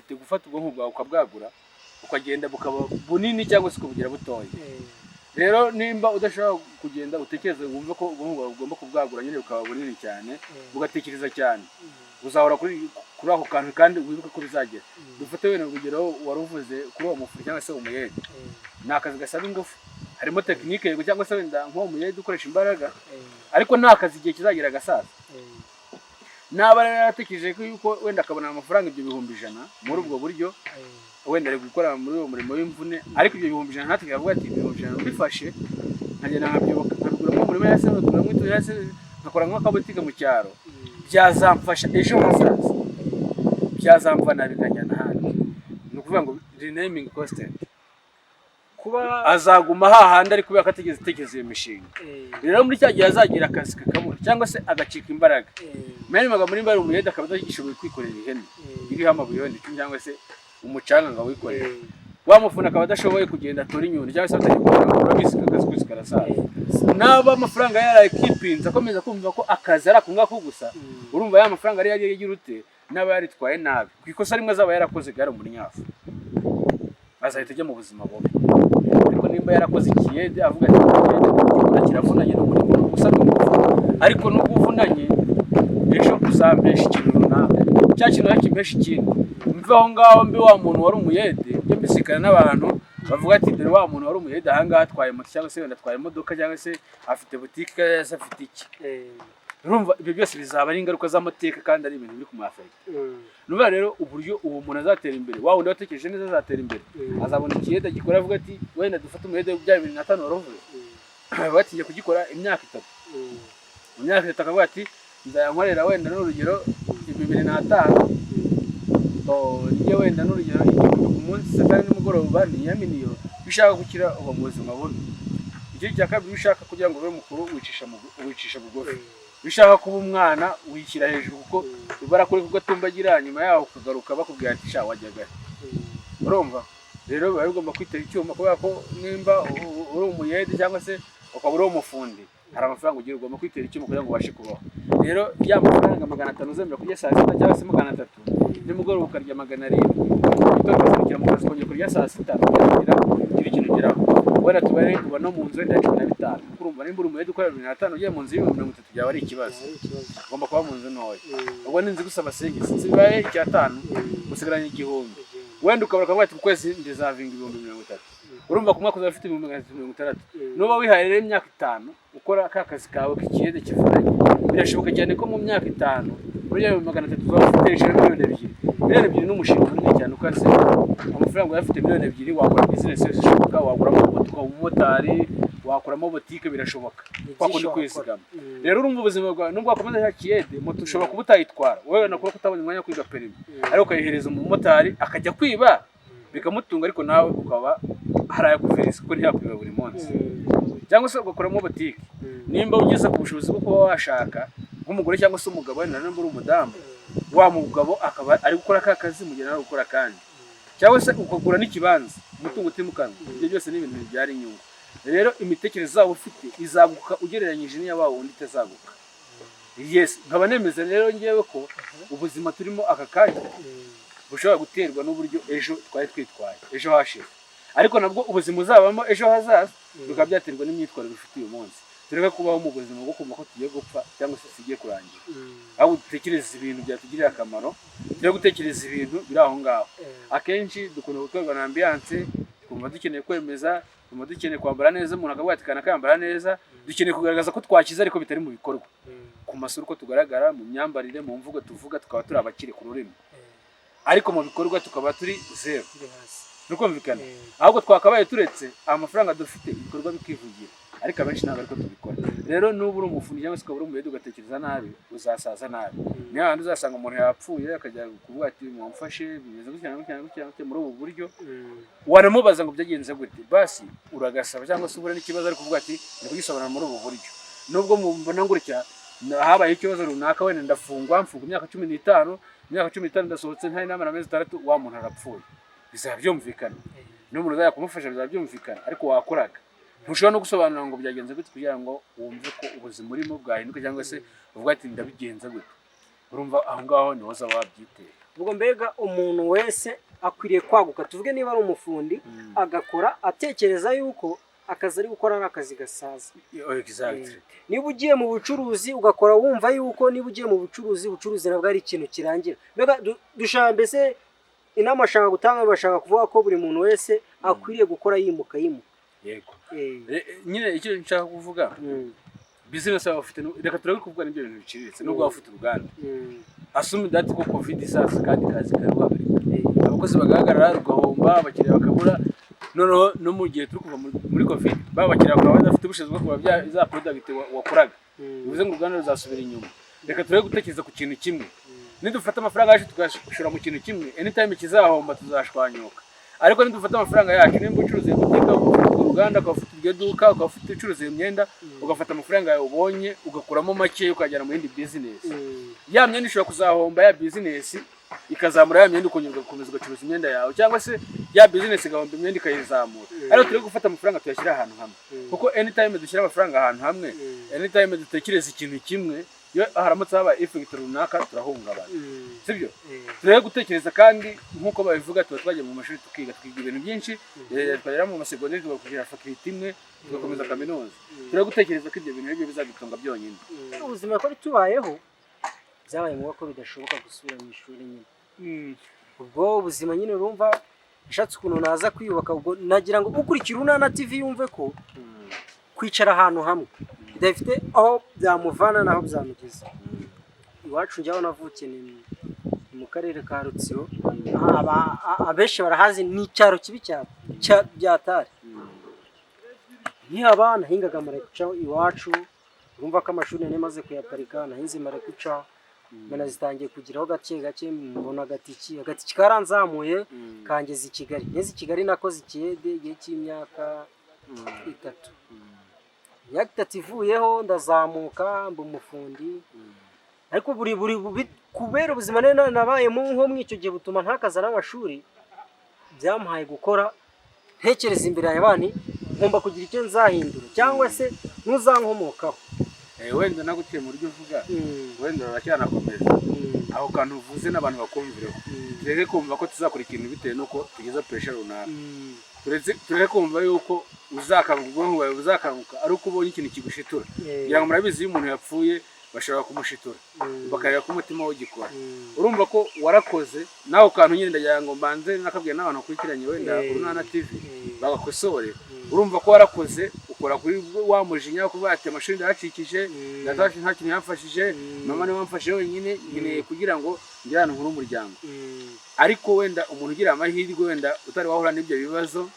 gufata ubwonko bwawe ukabwagura ukagenda bukaba bunini cyangwa se kubugira butoya. Rero nimba udashobora kugenda utekereza wumve ko ubwonko bwawe ugomba kubwagura nyine bukaba bunini cyane ugatekereza cyane uzahora kuri ako kantu kandi wibuke ko bizagera. Dufate wene urugero waruvuze kuri uwo mufu cyangwa se umuyede, ni akazi gasaba ingufu, harimo tekinike yego cyangwa se wenda nko umuyede ukoresha imbaraga, ariko nta kazi igihe kizagira gasaza. Naba yaratekereje ko yuko wenda akabona amafaranga ibyo 100,000 muri ubwo buryo wenda ari gukora muri uwo murimo w'imvune, ariko ibyo 100,000 natwe yavuga ati 100,000 bifashe nkagenda nkabyibuka nkabigura mu murimo yase nkagura mu itu yase nkakora nk'akabutike mu cyaro, byazamfasha ejo hazaza, byazamvana bikajyana hano. Ni ukuvuga ngo renaming constant kuba azaguma hahandi ari kubera ko atigeze tekereza iyo mishinga. Rero muri cya gihe azagira akazi kakabura cyangwa se agacika imbaraga, meni maga muri mbari umuyede akaba agishoboye kwikorera ihene iriho amabuye wenda cyangwa se umucanga ngo wikorera, wamufuna akaba adashoboye kugenda atora inyundo cyangwa se atagikora bisika akazi kwisikara saza. Naba amafaranga yarakipinza akomeza kumva ko akazi ari akunga ko gusa, urumva ya mafaranga ari yagiye urute naba yaritwaye nabi kwikosa rimwe azaba yarakoze gare muri nyafu, azahita ajya mu buzima bubi. Ariko nimba yarakoze ikiyede avuga ati ikiyede kiravunanye no muri gusa ariko nubwo uvunanye ejo uzambesha ikintu runaka, cya kintu yakimbesha ikintu mve aho ngaho mbi wa muntu wari umuyede byo mbisikana n'abantu bavuga ati dore wa muntu wari umuyede aha ngaha atwaye moto cyangwa se wenda atwaye imodoka cyangwa se afite butike yase afite iki. Urumva ibyo byose bizaba ari ingaruka z'amateka kandi ari ibintu biri kumafekta. Nuba rero uburyo uwo muntu azatera imbere, wa wundi watekereje neza azatera imbere, azabona ikiyede gikora avuga ati wenda dufate umuyede bya 2005 waruvuye batiye kugikora imyaka 3, mu myaka 3 akavuga ati nzayankorera wenda n'urugero 2005 niye wenda n'urugero ku munsi satani n'umugoroba ni ya miliyo bishaka gukira uwo muzima buno. Icyo cya kabiri bishaka kugira ngo ube mukuru wicisha bugufi, bishaka kuba umwana wishyira hejuru kuko barakuri kugatumbagira nyuma yaho kugaruka bakubwira ati sha wajyaga. Urumva rero biba bigomba kwitera icyuma kubera ko nimba uri umuyede cyangwa se ukaba uri umufundi hari amafaranga ugira ugomba kwitera icyuma kugira ngo ubashe kubaho. Rero ya mafaranga 500 uzemera kujya saa 6 cyangwa se 300 nimugoroba ukarya 700 bitokazikira mu kazi kongera kurya saa 6 kugira ikintu geraho wenda tubare kuba no mu nzu wenda 15. Urumva nimba uri umuyede ukora 2005 ugiye mu nzu y'30 byaba ari ikibazo, ugomba kuba mu nzu ntoya. Ubwo ninzi gusaba sengisi sibaye icya 5 gusigaranye 1,000 wenda ukabura kamwe ati kwezi ndizavinga 30. Urumva ku mwaka uzafite 30. Nuba wihaye rero imyaka 5 ukora akazi kawe k'ikiyede kivunanye, birashoboka cyane ko mu myaka 5 muri 300 uzafite miliyoni 2 n'umushinga munini cyane ukaze amafaranga uyafite miliyoni 2 wakora business zishoboka, waguramo moto umumotari, wakoramo boutique birashoboka kwako ndi kwizigama. Rero urumva ubuzima bwawe nubwo wakomeza cya kiyede moto ushobora kubutayitwara wewe nakora kutabona umwanya kwiga perimi, ariko ukayihereza umumotari akajya kwiba bikamutunga, ariko nawe ukaba haraya kuverisa ko ntiyakwiba buri munsi. Cyangwa se ugakoramo boutique nimba ugeze ku bushobozi bwo kuba washaka nk'umugore cyangwa se umugabo wenda namba uri umudamu, wa mugabo akaba ari gukora akazi mu gihe nawe gukora kandi, cyangwa se ukagura n'ikibanza umutungo utimukanwa. Ibyo byose ni ibintu byari inyungu. Rero imitekerereze zawe ufite izaguka ugereranyije n'iyabawe undi itazaguka. Yes, nkaba nemeza rero ngewe ko ubuzima turimo aka kanya bushobora guterwa n'uburyo ejo twari twitwaye ejo hashize, ariko nabwo ubuzima uzabamo ejo hazaza bikaba byaterwa n'imyitwarire ufite uyu munsi. Tureka kubaho mu buzima bwo kumva ko tugiye gupfa cyangwa se tugiye kurangira, aho dutekereza ibintu byatugirira akamaro, tujya gutekereza ibintu biri aho ngaho. Akenshi dukunda gutorwa na ambiance, twumva dukeneye kwemeza, twumva dukeneye kwambara neza, umuntu akavuga ati kana kambara neza, dukeneye kugaragaza ko twakiza ariko bitari mu bikorwa, ku masura uko tugaragara, mu myambarire, mu mvugo tuvuga, tukaba turi abakire ku rurimi, ariko mu bikorwa tukaba turi zero. Nukumvikana ahubwo twakabaye turetse amafaranga dufite ibikorwa bikivugira, ariko abenshi ntabwo ariko tubikora. Rero nubu uri umufundi cyangwa se ukaba uri umuyede ugatekereza nabi uzasaza nabi. Niyo handi uzasanga umuntu yapfuye akajya kuvuga ati mwamfashe bimeze gutya muri ubu buryo, wanamubaza ngo byagenze gute, basi uragasaba cyangwa se ubura n'ikibazo ariko kuvuga ati ni kugisobanura muri ubu buryo. Nubwo mbona nguricya habaye ikibazo runaka wenda ndafungwa imyaka 15, imyaka 15 ndasohotse ntari namara amezi 3, wa muntu arapfuye, bizabyumvikana n'umuntu uzajya kumufasha bizabyumvikana, ariko wakoraga ntushobora no gusobanura ngo byagenze gute kugira ngo wumve ko ubuzima urimo bwahinduka cyangwa se uvuga ati ndabigenza gute. Urumva aho ngaho niho uzaba wabyitera. ubwo mbega umuntu wese akwiriye kwaguka, tuvuge niba ari umufundi agakora atekereza yuko akazi ari gukora ari akazi gasaza. Niba ugiye mu bucuruzi ugakora wumva yuko niba ugiye mu bucuruzi nabwo ari ikintu kirangira. Mbega dushaka mbese inama ashaka gutanga, bashaka kuvuga ko buri muntu wese akwiriye gukora yimuka. Yego. Nyine icyo nshaka kuvuga, business aba ufite, reka turebe kuvuga n'ibyo bintu biciriritse nubwo ufite uruganda. Assume that ko covid isasa kandi kazi karuhagarika. Abakozi bagahagarara rugahomba, abakiriya bakabura. No mu gihe turi kuva muri covid babakiriya bakaba badafite ubushobozi bwo kuba za product wakoraga, bivuze ngo uruganda ruzasubira inyuma. Reka turebe gutekereza ku kintu kimwe. Nidufata amafaranga yacu tugashora mu kintu kimwe, anytime kizahomba tuzashwanyuka. Ariko nidufata amafaranga yacu, nimba ucuruza buteka, uruganda ukafite iryo duka, ukafite ucuruza imyenda, ugafata amafaranga yawe ubonye ugakuramo make ukajyana mu yindi business. Ya myenda ishobora kuzahomba, ya business ikazamura ya myenda ukongera ugakomeza ugacuruza imyenda yawe, cyangwa se ya business igahomba imyenda ikayizamura. Ariko turi gufata amafaranga tuyashyira ahantu hamwe, kuko anytime dushyira amafaranga ahantu hamwe, anytime dutekereza ikintu kimwe, iyo haramutse haba effect runaka turahungabana. Sibyo? Turebe gutekereza kandi nkuko babivuga, tuba twagiye mu mashuri tukiga ibintu byinshi, twagera mu masegonderi tugakugira faculty imwe, tugakomeza kaminuza. Turebe gutekereza ko ibyo bintu nibyo bizadutunga byonyine. Ubuzima ko tubayeho byabaye ngombwa ko bidashoboka gusubira mu ishuri nyine. Ubwo ubuzima nyine urumva ashatse ukuntu naza kwiyubaka, ubwo nagira ngo ukurikira Urunana TV yumve ko kwicara ahantu hamwe bidafite aho byamuvana naho byamugeza. Iwacu njyaho navukiye ni mu karere ka Rutsiro, abenshi barahazi ni icyaro kibi byatari. Abana hingaga marekuca iwacu, urumva ko amashuri nari maze kuyaparika, nahinze marekuca, mbona zitangiye kugiraho gake gake, mbona agatiki karanzamuye kangeza i Kigali. Ngeze i Kigali nakoze ikiyede igihe cy'imyaka 3. Imyaka 3 ivuyeho ndazamuka mba umufundi, ariko kubera ubuzima nabayemo nko mw'icyo gihe butuma ntakaza n'amashuri, byamuhaye gukora ntekereza imbere y'abandi ngomba kugira icyo nzahindura cyangwa se ntuzankomokaho. Wenda naguciye mu buryo uvuga, wenda uracyanakomeza aho kantu uvuze n'abantu bakumvireho. Tureke kumva ko tuzakora ikintu bitewe nuko tugeza pressure runaka. Tureke kumva yuko uzakanguka, ubwonko bwawe buzakanguka ari uko ubonye ikintu kigushitura. Kugira ngo murabizi iyo umuntu yapfuye bashobora kumushitura bakareba ko umutima w'ugikora. Urumva ko warakoze naho kantu nyine ndagira ngo mbanze nakabwiye n'abantu bakurikiranye wenda Urunana TV bagakosore. Urumva ko warakoze ukora kuri wa mujinya kuba ati amashuri ndacikije, ndataje nta kintu yamfashije, mama niwe wamfashije wenyine, nkeneye kugira ngo njye ahantu nkuru umuryango. Ariko wenda umuntu ugira amahirwe wenda utari wahura n'ibyo bibazo,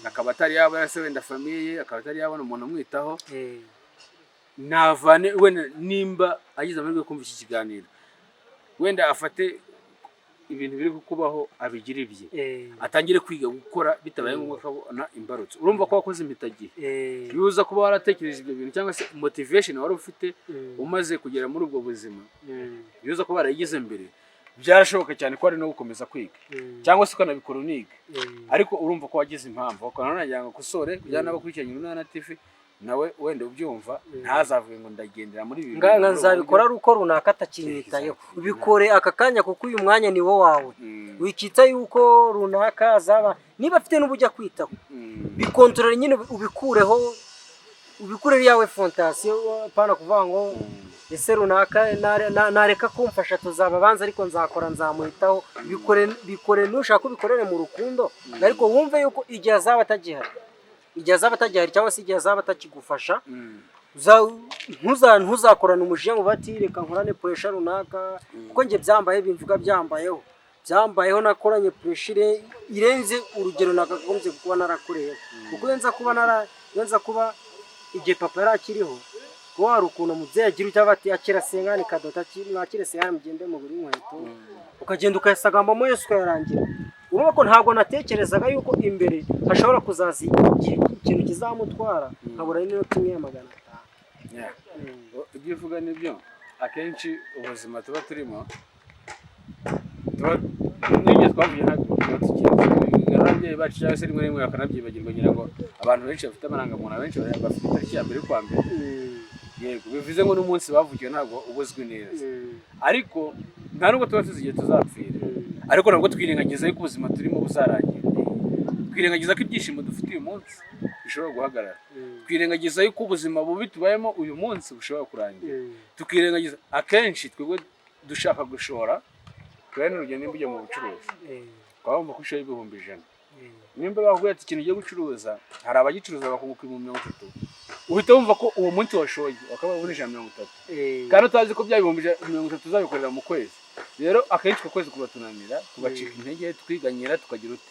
akaba atari yaba se wenda famiye, akaba atari yabona umuntu umwitaho, navane wenda nimba agize amahirwe kumva iki kiganiro, wenda afate ibintu biri kukubaho abigira ibye, atangire kwiga gukora bitabaye ngombwa akabona imbarutso. Urumva ko wakoze impitagihe, yuza kuba waratekereje ibyo bintu cyangwa se motivation wari ufite umaze kugera muri ubwo buzima, yuza kuba warayigize mbere, byarashoboka cyane ko ari no gukomeza kwiga cyangwa se ukanabikora uniga. Ariko urumva ko wagize impamvu, ukanona ngo kusore kujyana n'abakurikiranye Urunana TV, nawe wenda ubyumva ntazavuye ngo ndagendera muri ibi nganga nzabikora ari uko runaka atakinyitayeho. Ubikore aka kanya kuko uyu mwanya ni wo wawe, wikita yuko runaka azaba niba afite n'ubujya kwitaho, bikontorora nyine ubikureho yawe fondasiyo, pana kuvuga ngo ese runaka nareka kumfasha tuzababanza ariko nzakora nzamuhitaho. Bikore nushaka kubikorera mu rukundo, ariko wumve yuko igihe azaba atagihari, cyangwa se igihe azaba atakigufasha, ntuzakorana umujinya ngo bati reka nkorane pressure runaka, kuko njye byambaye bimvuga byambayeho nakoranye pressure irenze urugero nakagombye kuba narakoreye. Kuko yenza kuba igihe papa yarakiriho, ko hari ukuntu umubyeyi agira icyo bati akira sengane kadota mwakire sengane mugende mu buri nkweto, ukagenda ukayasagambamo yose ukayarangira. Urumva ko ntabwo natekerezaga yuko imbere hashobora kuzaza ikintu kizamutwara nkabura n'inoti 500. Ibyo uvuga nibyo. Akenshi ubuzima tuba turimo n'ibyo twavuye ntabwo ababyeyi bacu cyangwa se rimwe rimwe bakanabyibagirwa, ngira ngo abantu benshi bafite amarangamuntu, abenshi bafite itariki ya mbere kwa mbere. Yego, bivuze ngo n'umunsi bavukiye ntabwo ubuzwi neza, ariko nta nubwo tuba tuzi igihe tuzapfira. ariko nabwo twirengagiza yuko ubuzima turimo buzarangira, twirengagiza ko ibyishimo dufite uyu munsi bishobora guhagarara, twirengagiza yuko ubuzima bubi tubayemo uyu munsi bushobora kurangira, tukirengagiza akenshi twebwe dushaka gushora. Twene urugendo nimba ujya mu bucuruzi twabumva ko ushoye 1,100, nimba bakubwira ati ikintu ugiye gucuruza hari abagicuruza bakunguka 30,000, uhita wumva ko uwo munsi washoye akaba ubona 130, kandi utazi ko bya 30,000 uzabikorera mu kwezi. Rero akenshi ku kwezi kubatunanira tugacika intege, twiganyira tukagira uti.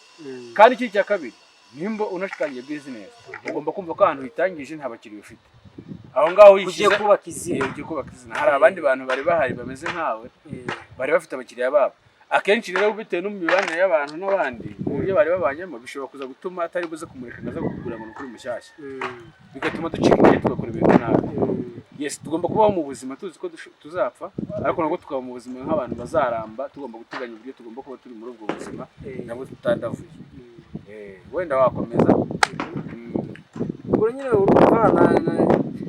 Kandi iki cya kabiri, nimba unashikangiye business ugomba kumva ko ahantu hitangije nta bakiriya ufite, aho ngaho ugiye kubaka izina. Hari abandi bantu bari bahari bameze nkawe bari bafite abakiriya babo. Akenshi rero bitewe n'imibanire y'abantu n'abandi uburyo bari babanyemo bishobora kuza gutuma atari buze kumureka naza kugura ngo kuri mushyashya, bigatuma ducika intege tugakora ibintu nabi. Yes, tugomba kubaho mu buzima tuzi ko tuzapfa, ariko nabwo tukaba mu buzima nk'abantu bazaramba, tugomba guteganya uburyo tugomba kuba turi muri ubwo buzima nabwo tutandavuye. Wenda wakomeza. Ubwo nyine urumva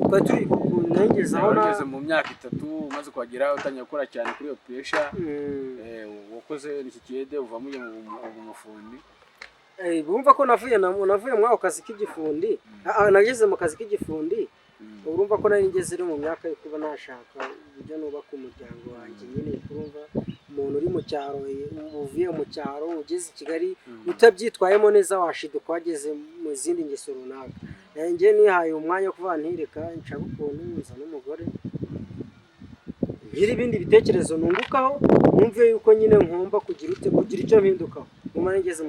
twari turi nageze mu myaka 3 umaze kuhagera utangiye gukora cyane kuri iyo pressure. Wakoze iki kiyede uvamo mu mufundi. Bumva ko navuye mu ako kazi k'igifundi, nageze mu kazi k'igifundi. Urumva ko nari ngeze mu myaka yo kuba nashaka uburyo nubaka umuryango wanjye. Nyine urumva umuntu uri mu cyaro, uvuye mu cyaro ugeze i Kigali utabyitwayemo neza washiduka wageze mu zindi ngeso runaka. Nanjye nihaye umwanya wo kuva ntireka nshaka ukuntu nza n'umugore ngira ibindi bitekerezo nungukaho, numve yuko nyine ngomba kugira icyo mpindukaho. Ngoma ngeze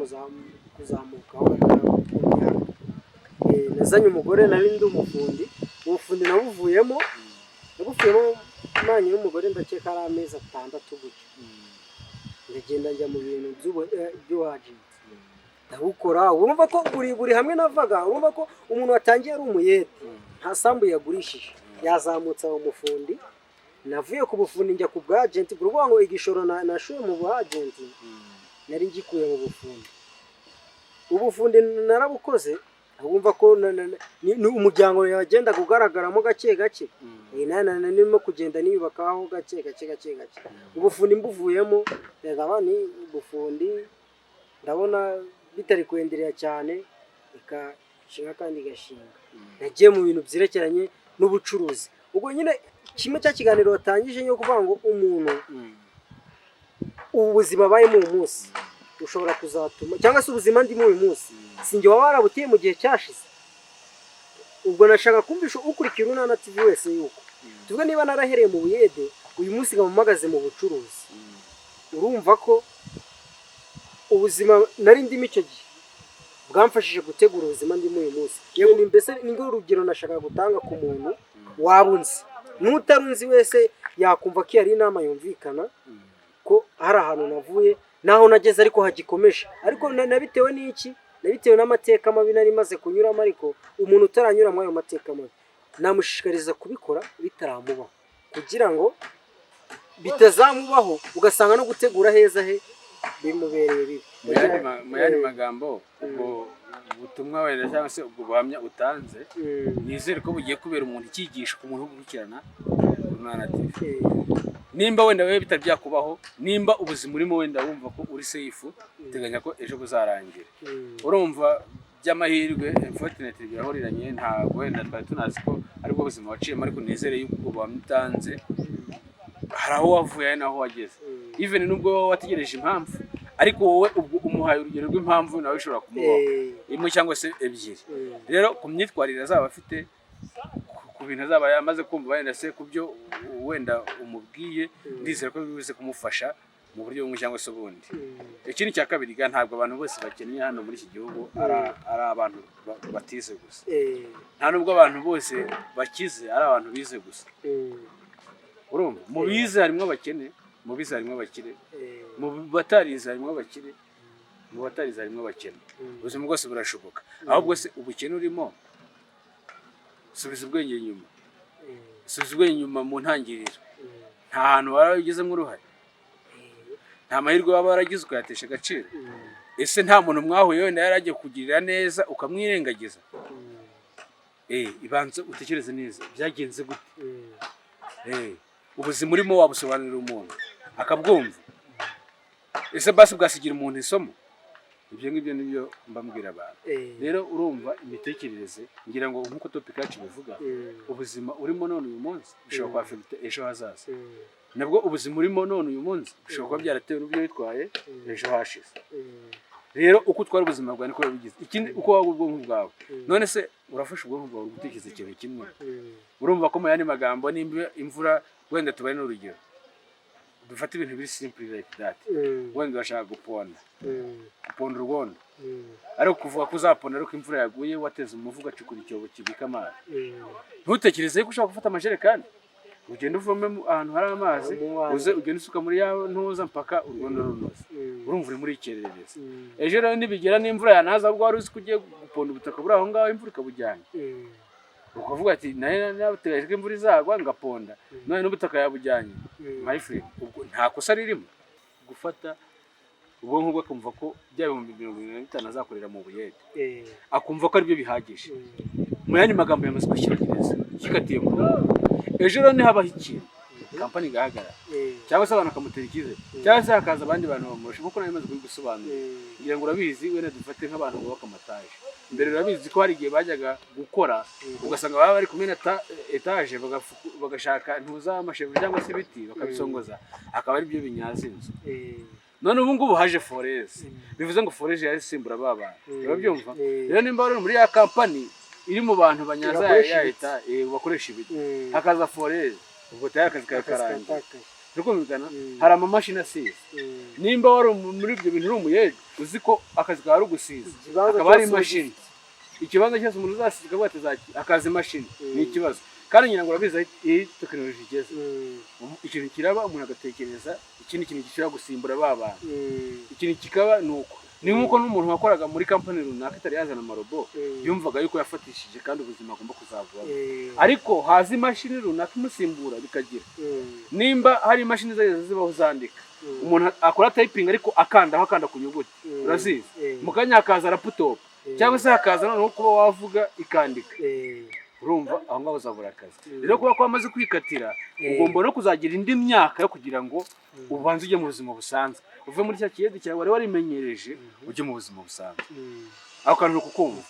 kuzamukaho nazanye umugore, nari ndi umufundi. Ubufundi nabuvuyemo manye n'umugore ndakeka ari amezi 6 gutyo. Ndagenda njya mu bintu by'uwagenti ndabukora. Urumva ko buri hamwe navaga, urumva ko umuntu watangiye ari umuyede, nta sambu yagurishije, yazamutse aho umufundi. Navuye ku bufundi njya ku bwagenti, kuruvuga ngo igishoro nashuye mu bwagenti nari ngikuye mu bufundi. Ubufundi narabukoze, urumva ko umuryango yagenda kugaragaramo gake gake. Nimo kugenda niyubakaho gake gake. Ubufundi mbuvuyemo ndabona ubufundi ndabona bitari kwenderera cyane, ikashinga kandi gashinga. Nagiye mu bintu byerekeranye n'ubucuruzi. Ubwo nyine kimwe cya kiganiro watangije yo kuvuga ngo umuntu ubuzima bayemo uyu munsi ushobora kuzatuma, cyangwa se ubuzima ndimo uyu munsi sinjye waba warabutiye mu gihe cyashize. Ubwo nashaka kumvisha ukurikira Urunana TV wese yuko tuvuga niba narahereye mu buyede uyu munsi ngamumagaze mu bucuruzi. Urumva ko ubuzima nari ndimo icyo gihe bwamfashije gutegura ubuzima ndimo uyu munsi. Yewe mbese ningo urugero nashaka gutanga ku muntu wabunze, n'utarunzi wese yakumva ko yari inama yumvikana ko hari ahantu navuye naho nageze ariko hagikomeje. Ariko nabitewe n'iki? Nabitewe n'amateka mabi nari maze kunyuramo. Ariko umuntu utaranyura muri ayo mateka mabi namushishikariza kubikora bitaramubaho, kugira ngo bitazamubaho ugasanga no gutegura heza he bimubereye bibi. Mu yandi magambo, ubwo ubutumwa wenda cyangwa se ubwo buhamya utanze nizere ko bugiye kubera umuntu icyigisho ku muntu ukurikirana Urunana TV. Nimba wenda wewe bitari byakubaho, nimba ubuzima urimo wenda wumva ko uri safe, teganya ko ejo buzarangira. Urumva by'amahirwe unfortunately birahoriranye, ntago wenda twari tunazi ko aribwo buzima waciyemo, ariko nizere yuko ubwo buhamya hari aho wavuye naho wageze. Even nubwo wategereje impamvu, ariko wowe ubwo umuhaye urugero rw'impamvu nawe ushobora kumubaho imwe cyangwa se ebyiri. Rero ku myitwarire azaba afite, ku bintu azaba yamaze kumva wenda se ku byo wenda umubwiye, ndizera ko bivuze kumufasha mu buryo bumwe cyangwa se ubundi. Ikindi cya kabiri, ntabwo abantu bose bakeneye hano muri iki gihugu ari abantu batize gusa. Nta nubwo abantu bose bakize ari abantu bize gusa. Urumva mu bize harimo abakene, mu bize harimo abakire, mu batarize harimo abakire, mu batarize harimo abakene. Ubuzima bwose burashoboka. Ahubwo se ubukene urimo, subiza ubwenge inyuma. Subiza ubwenge inyuma mu ntangiriro. Nta hantu waragizemo uruhare, nta mahirwe waba waragize ukayatesha agaciro. Ese nta muntu mwahuye wenda yaragiye kugirira neza ukamwirengagiza? Ibanze utekereze neza byagenze gute. Ubuzima urimo wabusobanurira umuntu akabwumva. ese basi bwasigira umuntu isomo. Ibyo ngibyo nibyo mbambwira abantu. Rero urumva imitekerereze ngira ngo nkuko topic yacu bivuga, ubuzima urimo none uyu munsi bishobora kuba afite ejo hazaza. Nabwo ubuzima urimo none uyu munsi bishobora kuba byaratewe n'ubyo witwaye ejo hashize. Rero uko utwara ubuzima bwawe niko bigize. Ikindi uko waba ubwonko bwawe. None se urafasha ubwonko bwawe gutekereza ikintu kimwe. Urumva ko mu yandi magambo nimba imvura wenda tubaye n'urugero. Dufata ibintu biri simple like that. Wenda urashaka guponda. Guponda urwondo. Ariko kuvuga ko uzaponda ariko imvura yaguye wateze umuvu ugacukura icyobo kibika amazi. Ntutekereze ko ushaka gufata amajerekani. Ugenda uvome ahantu hari amazi, uze ugenda usuka muri yaho ntuza mpaka urwondo runoze. Urumva uri muri ikerereza. Ejo rero nibigera n'imvura yanaza ubwo wari uzi kugiye guponda ubutaka buri aho ngaho imvura ikabujyanye. Ukavuga ati naye nabateganyije imvura izagwa ngaponda none n'ubutaka yabujyanye. My friend, ubwo nta kosa ririmo gufata ubwonko bwe akumva ko bya 2025 azakorera mu buyede, akumva ko aribyo bihagije. Mu yandi magambo yamaze gushyikiriza kikatiye mu ejo rero ni habaho ikintu kampani igahagarara cyangwa se abantu bakamutera ikize cyangwa se hakaza abandi bantu bamurusha kuko nayo imaze gusobanura. Ngira ngo urabizi wenda dufate nk'abantu bubaka amataje. Mbere urabizi ko hari igihe bajyaga gukora ugasanga baba bari kumena etaje bagashaka ntuza amashevu cyangwa se ibiti bakabisongoza akaba ari byo binyaza inzu. None ubu ngubu haje foreze, bivuze ngo foreze yarisimbura baba. Urabyumva? Rero nimba bari muri ya kampani iri mu bantu banyaza ya leta bakoresha ibiti hakaza foreze ubwo tayari akazi kararangiye. Rukumvikana hari amamashini asize. Nimba wari muri ibyo bintu uri umuyede uzi ko akazi kawe ari ugusiza akaba ari imashini. Ikibanza cyose umuntu uzasiga bwatezaki akazi imashini ni ikibazo. Kandi ngira ngo urabizi iyi technology igeze. Ikintu kiraba umuntu agatekereza ikindi kintu gishobora gusimbura baba. Ikintu kikaba nuko ni nkuko n'umuntu wakoraga muri company runaka itari yazana amarobo yumvaga yuko yafatishije kandi ubuzima agomba kuzavuga. Ariko hazi imashini runaka imusimbura bikagira. Nimba hari imashini zibaho zandika umuntu akora typing ariko akanda ku nyuguti urazizi mu kanya hakaza laptop cyangwa se hakaza noneho kuba wavuga ikandika. Urumva aho ngaho uzabura akazi. Rero kuba ko amaze kwikatira ugomba no kuzagira indi myaka yo kugira ngo ubanze ujye mu buzima busanzwe uve muri cya kiyede cyawe wari warimenyereje ujye mu buzima busanzwe. Aho kantu kukumva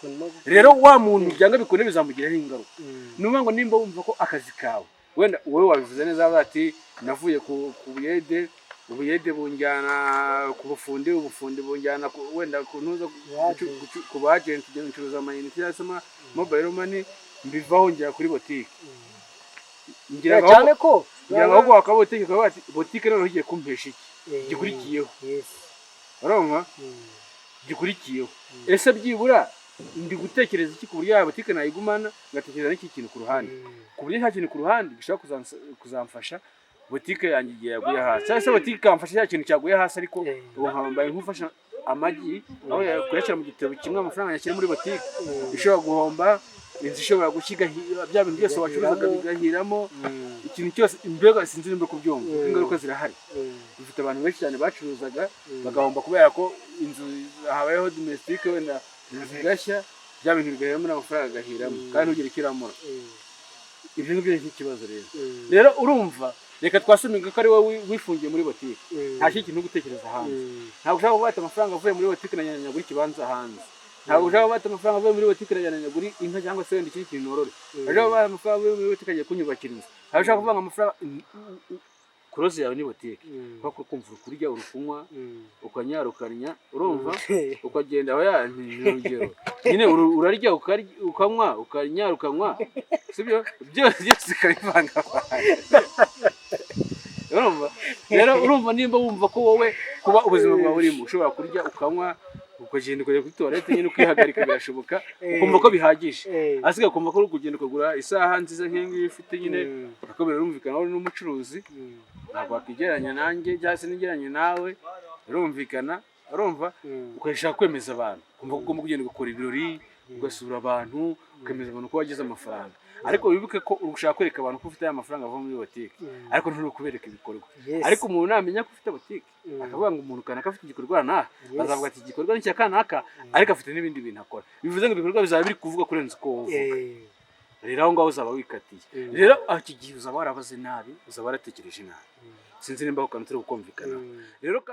rero wa muntu byanga bikone bizamugiraho ingaruka. Numva ngo nimba wumva ko akazi kawe wenda wowe wabivuze neza bati navuye ku buyede ubuyede bunjyana ku bufundi ubufundi bunjyana wenda ku ntuza ku bagent ugenda ucuruza amayinite cyangwa mobile money mbivaho njya kuri botike. Ngira cyane ko ngo wakabotike kwa bati botike rero ugiye kumpesha iki gikurikiyeho. Urumva gikurikiyeho ese byibura ndi gutekereza iki ku buryo ya botike nayigumana ngatekereza n'iki kintu ku ruhande ku buryo nta kintu ku ruhande gishobora kuzamfasha botike yanjye igiye yaguye hasi cyangwa se botike kamfasha cya kintu cyaguye hasi ariko ubu nkabambaye nkufasha amagi aho yakuyashyira mu gitebo kimwe amafaranga yakira muri botike ishobora guhomba inzu ishobora gushyiga bya bintu byose wacuruzaga bigahiramo ikintu cyose imbega sinzi nimba kubyumva ingaruka zirahari. Dufite abantu benshi cyane bacuruzaga bagahomba kubera ko inzu habayeho domestique wenda zigashya bya bintu bigahiramo n'amafaranga agahiramo kandi ntugire ikiramura. Ibyo ngibyo ni ikibazo rero urumva reka twasuminga ko ari wowe wifungiye muri botike nta kintu gutekereza hanze. Ntabwo ushaka kubata amafaranga avuye muri botike na nyanya guri kibanza hanze. Ntabwo ushaka kubata amafaranga avuye muri botike na nyanya guri inka cyangwa se wenda ikindi kintu norore. Ushaka kubata amafaranga avuye muri botike agiye kunyubakira inzu. Ntabwo ushaka kuvanga amafaranga kuroze yawe ni botike kuko kumva kurya urukunywa ukanyarukanya urumva ukagenda aho urugero nyine urarya ukanywa ukanyarukanywa sibyo byose karivanga. Urumva nimba wumva ko wowe kuba ubuzima bwawe urimo ushobora kurya ukanywa ukagenda ukajya kuri toilette nyine ukihagarika birashoboka ukumva ko bihagije asiga ukumva ko uri kugenda ukagura isaha nziza nk'iyi ifite nyine uko birumvikana uri n'umucuruzi ntabwo wakigeranya nanjye cyangwa se nigeranye nawe birumvikana. Urumva ukoresha kwemeza abantu kumva ko ugomba kugenda ugakora ibirori ugasura abantu ukemeza abantu ko wagize amafaranga ariko wibuke ko ushaka kwereka abantu ko ufite amafaranga ava muri botike ariko nturi kubereka ibikorwa. Ariko umuntu namenya ko ufite botike akavuga ngo umuntu kanaka afite igikorwa naha bazavuga ati igikorwa ni cya kanaka ariko afite n'ibindi bintu akora bivuze ngo ibikorwa bizaba biri kuvuga kurenza uko uvuga. Rero aho ngaho uzaba wikatiye. Rero iki gihe uzaba warabaze nabi uzaba waratekereje nabi sinzi nimba ukanutse gukumvikana rero.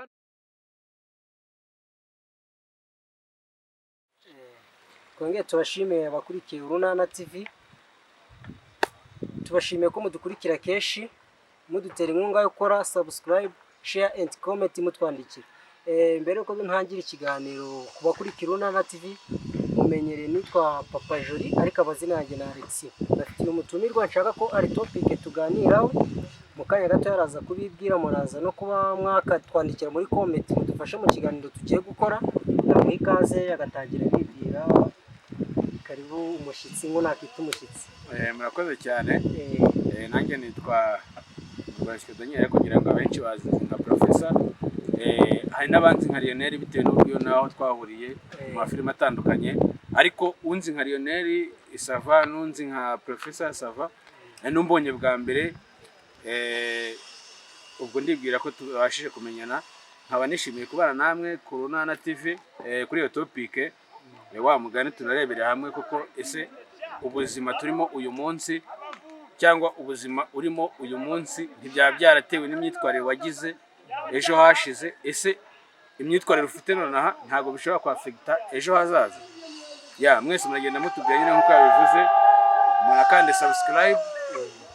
twongeye tubashimiye abakurikiye Urunana TV, tubashimiye ko mudukurikira kenshi, mudutera inkunga yo gukora subscribe, share and comment mutwandikira. Mbere yuko ntangira ikiganiro ku bakurikira Urunana TV, mumenyereye nitwa Papa Joli ariko abazina yanjye na Alexis. Bafitiye umutumirwa nshaka ko ari topic tuganiraho, mu kanya gato yaraza kubibwira, muraza no kuba mwakatwandikira muri comment mudufashe mu kiganiro tugiye gukora. Namwe ikaze agatangira bibwira, karibu umushyitsi ngo nakita umushyitsi. Murakoze cyane. Nanjye nitwa Daniel kugira ngo abenshi bazi nka professor. Hari n'abanzi nka Lionel bitewe n'uburyo naho twahuriye mu mafilime atandukanye, ariko unzi nka Lionel Sava n'unzi nka Professor Sava n'umbonye bwa mbere. Ubwo ndibwira ko tubashije kumenyana, nkaba nishimiye kubana namwe ku Urunana TV kuri iyo topic. Wa mugani tunarebera hamwe kuko ese ubuzima turimo uyu munsi cyangwa ubuzima urimo uyu munsi ntibyaba byaratewe n'imyitwarire wagize ejo hashize. Ese imyitwarire ufite nonaha ntago bishobora kwafekta ejo hazaza? Mwese muragenda mutubwira nyine nkuko yabivuze,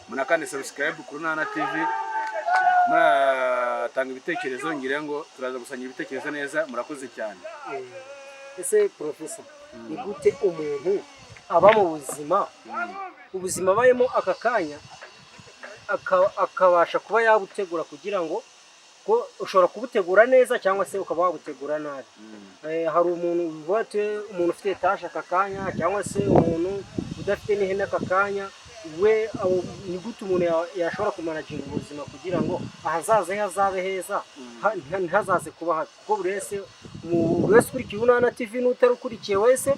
munakande subscribe ku Urunana TV, muratanga ibitekerezo, ngira ngo turaza gusangira ibitekerezo neza. Murakoze cyane. Ese professor, ni gute umuntu aba mu ubuzima abayemo aka kanya akabasha kuba yabutegura kugira ngo ko ushobora kubutegura neza cyangwa se ukaba wabutegura nabi? Hari umuntu ufite tasha aka kanya cyangwa se umuntu udafite n'ihene aka kanya, we ni gute umuntu yashobora kumanaginga ubuzima kugira ngo ahazaza hazabe heza, ntihazaze kuba habi? Kuko buri wese ukurikiye Urunana TV n'utarukurikiye wese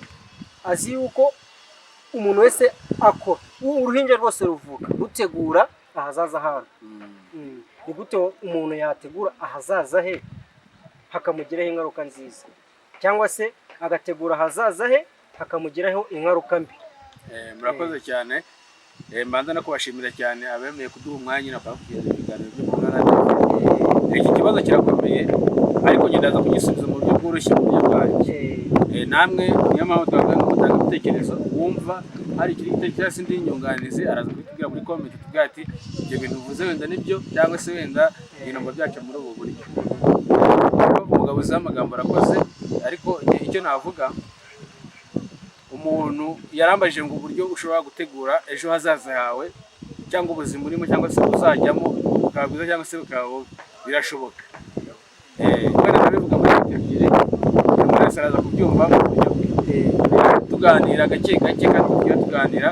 azi yuko umuntu wese akora, uruhinja rwose ruvuka rutegura ahazaza hawe. Ni gute umuntu yategura ahazaza he hakamugiraho ingaruka nziza, cyangwa se agategura ahazaza he hakamugiraho ingaruka mbi? Murakoze cyane. Mbanza no kubashimira cyane abemeye kuduha umwanya no kwakira ibiganiro by'Urunana TV. Iki kibazo kirakomeye ariko ngendaza kugisubiza mu buryo bworoshye mu buryo bwanjye. Namwe niyo mpamvu twaganga ibitekerezo, wumva hari igitekerezo ndi inyunganizi araza kubitubwira muri comment tuvuga ati ibyo bintu uvuze wenda nibyo, cyangwa se wenda ibintu byacu muri ubu buryo. Umugabo z'amagambo arakoze, ariko icyo navuga, umuntu yarambajije ngo uburyo ushobora gutegura ejo hazaza yawe cyangwa ubuzima urimo cyangwa se uzajyamo ukaba bwiza cyangwa se ukaba birashoboka. Wenda ndabivuga muri ebyiri, umuntu wese araza kubyumva mu buryo tuganira gake gake kandi tuganira.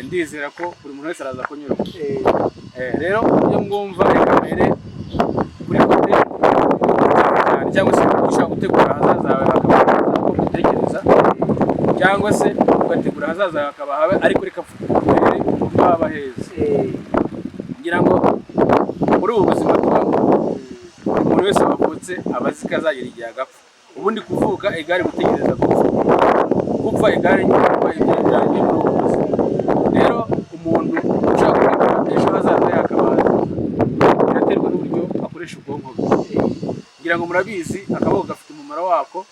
Ndizera ko buri muntu wese araza kunyura. Rero iyo mwumva reka mbere kuri kote cyangwa se ushaka gutegura ahazaza hawe bakaba ko gutekereza, cyangwa se ugategura ahazaza hakaba habe ariko reka mbere haba heza. Ngira ngo muri ubu buzima tubamo umuntu wese wavutse abazi ko azagira igihe agapfa. Ubundi kuvuka igare gutegereza gupfa igare nyuma ibyarangiye muri ubu buzima. Rero umuntu ushaka gutegura ejo hazaza hakaba biraterwa n'uburyo akoresha ubwonko bwe. Ngira ngo murabizi akaboko gafite umumaro wako,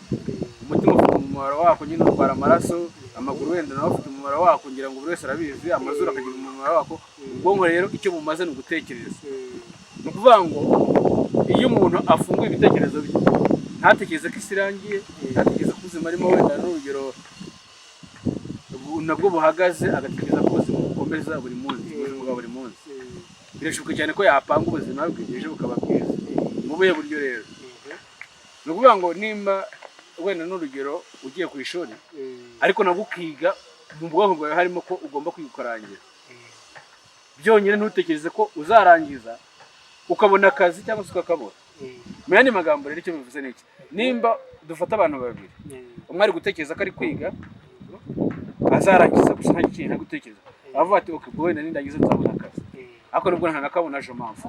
umutima ufite umumaro wako, nyine utwara amaraso, amaguru wenda nawe afite umumaro wako, ngira ngo buri wese arabizi, amazuru akagira umumaro wako. Ubwonko rero icyo bumaze ni ugutekereza. Ni ukuvuga ngo iyo umuntu afunguye ibitekerezo bye, ntatekereze ko isi irangiye, ntatekereze ko ubuzima arimo wenda n'urugero nabwo buhagaze, agatekereza ko ubuzima bukomeza buri munsi, buri munsi. Birashoboka cyane ko yapanga ubuzima bwe ejo bukaba bwiza. Mu buhe buryo rero? Ni ukuvuga ngo nimba wenda n'urugero ugiye ku ishuri ariko nabwo ukiga mu bwonko bwawe harimo ko ugomba kwikurangira, byonyine ntutekereze ko uzarangiza ukabona akazi cyangwa se ukakabona. Mu yandi magambo rero icyo bivuze ni iki? Nimba dufata abantu babiri, umwe ari gutekereza ko ari kwiga azarangiza gusa nta kintu nta gutekereza, avuga ati okay wenda nindangiza nzabona akazi, ariko nubwo nta nakabona je mpamvu.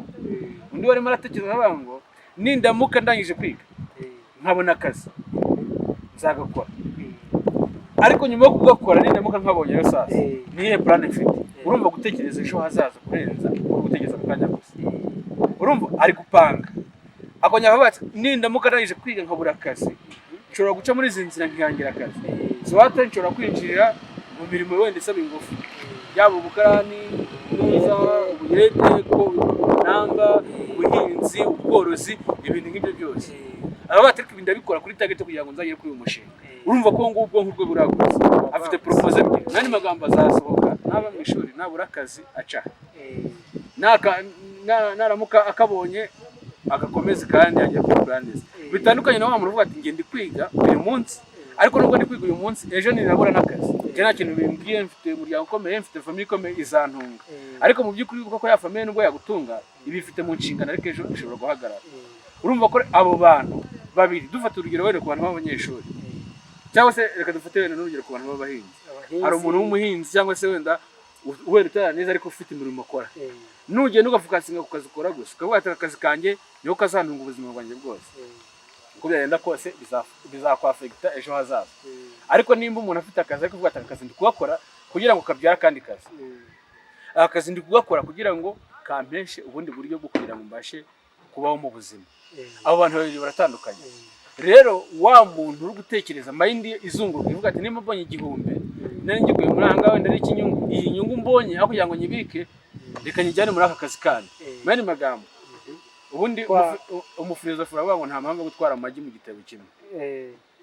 Undi warimo aratekereza avuga ngo nindamuka ndangije kwiga nkabona akazi nzagakora, ariko nyuma yo kugakora nindamuka nkabonye yo sasa niye plan mfite. Urumva gutekereza ejo hazaza kurenza gutekereza akanya gusa. Urumva ari gupanga akonya avuga ati nindamuka ndangije kwiga nkabura akazi, nshobora guca muri izi nzira nkihangira akazi, swate nshobora kwinjirira mu mirimo wenda isaba ingufu, yaba ubukarani, neza, ubuyede, ko nanga, ubuhinzi, ubworozi, ibintu nk'ibyo byose. Aba batereka ibintu abikora kuri target kugira ngo nzagire kuri uyu mushinga. Urumva ko ngo ubwonko bwe buraguze, afite proposal bwe, nani magambo azasohoka, naba mu ishuri nabura akazi aca, naramuka akabonye agakomeza kandi ajya kurangiza. Bitandukanye na wa muntu uvuga ati ngende kwiga uyu munsi, ariko nubwo ndi kwiga uyu munsi ejo ninabura n'akazi, nta kintu bimbwiye, mfite umuryango ukomeye, mfite famille ikomeye izantunga, ariko mu by'ukuri uko ya famille nubwo yagutunga ibifite mu nshingano, ariko ejo ushobora guhagarara. Urumva ko abo bantu babiri, dufata urugero wenda ku bantu b'abanyeshuri, cyangwa se reka dufate wenda n'urugero ku bantu b'abahinzi. Hari umuntu w'umuhinzi cyangwa se wenda utaraneza ariko ufite imirimo akora, nugenda ugafukasinga ku kazi ukora gusa, ukavuga ati akazi kanjye niho kazantunga ubuzima bwanjye bwose, uko byagenda kose bizakwafekita ejo hazaza. Ariko nimba umuntu afite akazi ariko uvuga ati akazi ndi kugakora kugira ngo kabyara kandi kazi, akazi ndi kugakora kugira ngo kampeshe ubundi buryo bwo kugira ngo mbashe kubaho mu buzima, abo bantu babiri baratandukanye. Rero wa muntu uri gutekereza mind izunguruka ivuga ati nimba mbonye igihumbi nari ngikuye muri aha wenda ari ikinyungu, iyi nyungu mbonye aho kugira ngo nyibike reka nyijyane muri aka kazi kandi mani magambo. Ubundi umufilozofi aravuga ngo nta mpamvu yo gutwara amagi mu gitebo kimwe.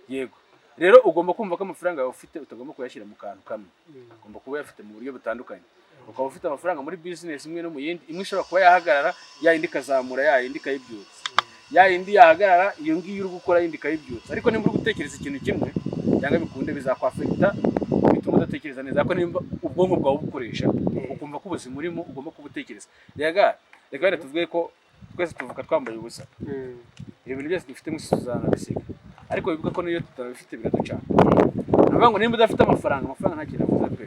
Yego, rero ugomba kumva ko amafaranga yawe ufite utagomba kuyashyira mu kantu kamwe, ugomba kuba yafite mu buryo butandukanye. Ukaba ufite amafaranga muri business imwe no mu yindi, imwe ishobora kuba yahagarara, yayindi kazamura, yayindi kayibyutsa, yayindi yahagarara, iyo ngiyo uri gukora yindi kayibyutsa. Ariko nimba uri gutekereza ikintu kimwe cyangwa bikunde bizakwafekita, bituma udatekereza neza. Ariko nimba ubwonko bwawe bukoresha ukumva ko ubuzima urimo ugomba kubutekereza. Reka tuvuge ko twese tuvuka twambaye ubusa, ibintu byose dufite musuzana bisiga, ariko bivuga ko niyo tutabifite biraducana. Navuga ngo nimba udafite amafaranga nta kintu avuze pe,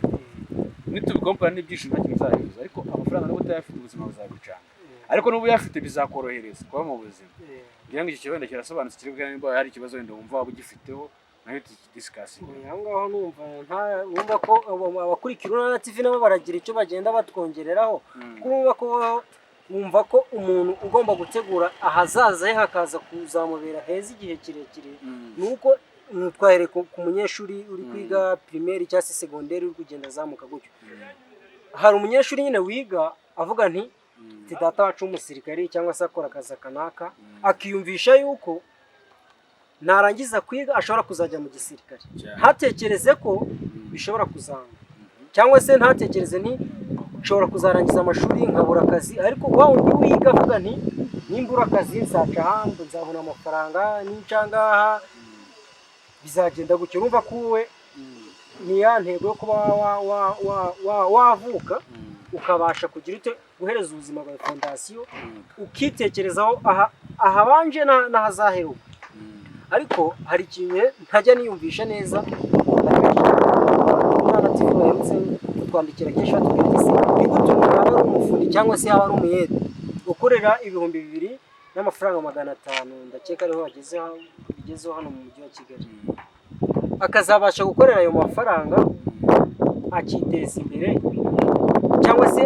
nitubikompara n'ibyishimo nta kintu uzayibuza, ariko amafaranga nubwo utayafite ubuzima buzagucana, ariko n'ubu uyafite bizakorohereza kuba mu buzima. Ngira ngo iki kibazo kirasobanutse, kiri bwa nimba hari ikibazo wenda wumva waba ugifiteho nayo discussing. Aho ngaho numva ko abakurikira Urunana TV nabo baragira icyo bagenda batwongereraho, wumva ko umuntu ugomba gutegura ahazaza he hakaza kuzamubera heza igihe kirekire. Nuko Nutwaye ku munyeshuri uri kwiga primaire cyangwa se secondaire uri kugenda azamuka gutyo, hari umunyeshuri nyine wiga avuga nti data wacu umusirikare cyangwa se akora akazi kanaka, akiyumvisha yuko narangiza kwiga ashobora kuzajya mu gisirikare, ntatekereze ko bishobora kuzanga, cyangwa se ntatekereze nti ushobora kuzarangiza amashuri nkabura akazi. Ariko wa wundi wiga avuga nti nimbura akazi nzaca hanze nzabona amafaranga, n'incangaha bizagenda gutyo. Urumva ko we ni ya ntego yo kuba wavuka ukabasha kugira ute guhereza ubuzima bwa fondasiyo, ukitekerezaho ahabanje n'ahazaheruka. Ariko hari ikintu ntajya niyumvisha neza, Urunana TV baherutse twandikira kenshi batubwira ati ni gute umuntu aba ari umufundi cyangwa se yaba ari umuyede ukorera 2,000 n'amafaranga 500, ndakeka ariho bigezeho hano mu mujyi wa Kigali, akazabasha gukorera ayo mafaranga akiteza imbere, cyangwa se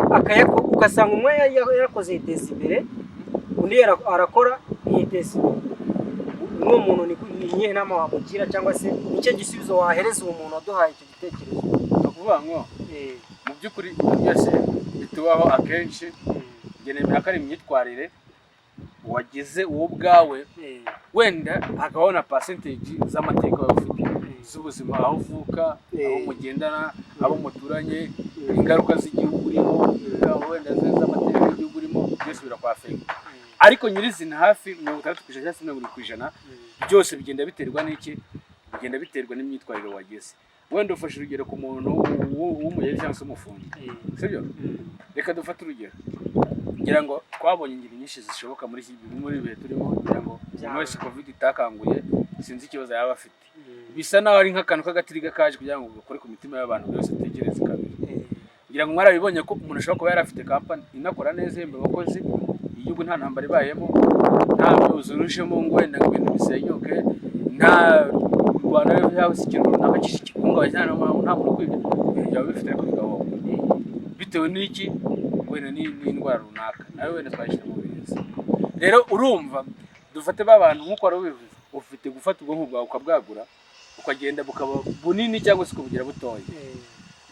ugasanga umwe yarakoze yiteza imbere, undi arakora yiteza imbere. Uwo muntu ni iyihe nama wamugira, cyangwa se nicyo gisubizo wahereza uwo muntu waduhaye icyo gitekerezo? Ndakuvuga ngo mu by'ukuri byose bitubaho akenshi, nemera ko ari imyitwarire wagize wowe ubwawe, wenda hakabona percentage z'amateka yawe ufite z'ubuzima, aho uvuka, aho mugendana, abo muturanye, ingaruka z'igihugu urimo, wenda z'amateka y'igihugu urimo, byose birakwafekta. Ariko nyirizina hafi 60% cyangwa 70% byose bigenda biterwa n'iki? Bigenda biterwa n'imyitwarire wagize. Wenda ufashe urugero ku muntu w'umuyede cyangwa se umufundi, sibyo? Reka dufate urugero, ngira ngo twabonye ingeri nyinshi zishoboka muri bihe turimo, ngira ngo wese covid itakanguye, sinzi ikibazo yaba afite. Bisa naho ari nk'akantu k'agatiriga kaje kugira ngo gakore ku mitima y'abantu byose tekereze kabiri. Ngira ngo mwarabibonye ko umuntu ashobora kuba yari afite company inakora neza yembe abakozi, igihugu nta ntambara ibayemo, nta byuzurujemo ngo wenda ibintu bisenyuke, nta Rwanda yawe sikiro runaka kishikungabanya nta muntu kwiga, byaba bifite ko bigaho bitewe n'iki? Wenda n'indwara runaka nawe wenda twashyira mu birenze. Rero urumva dufate babantu nk'uko wari ubivuze, ufite gufata ubwonko bwawe ukabwagura ukagenda bukaba bunini cyangwa se kubugira butoya.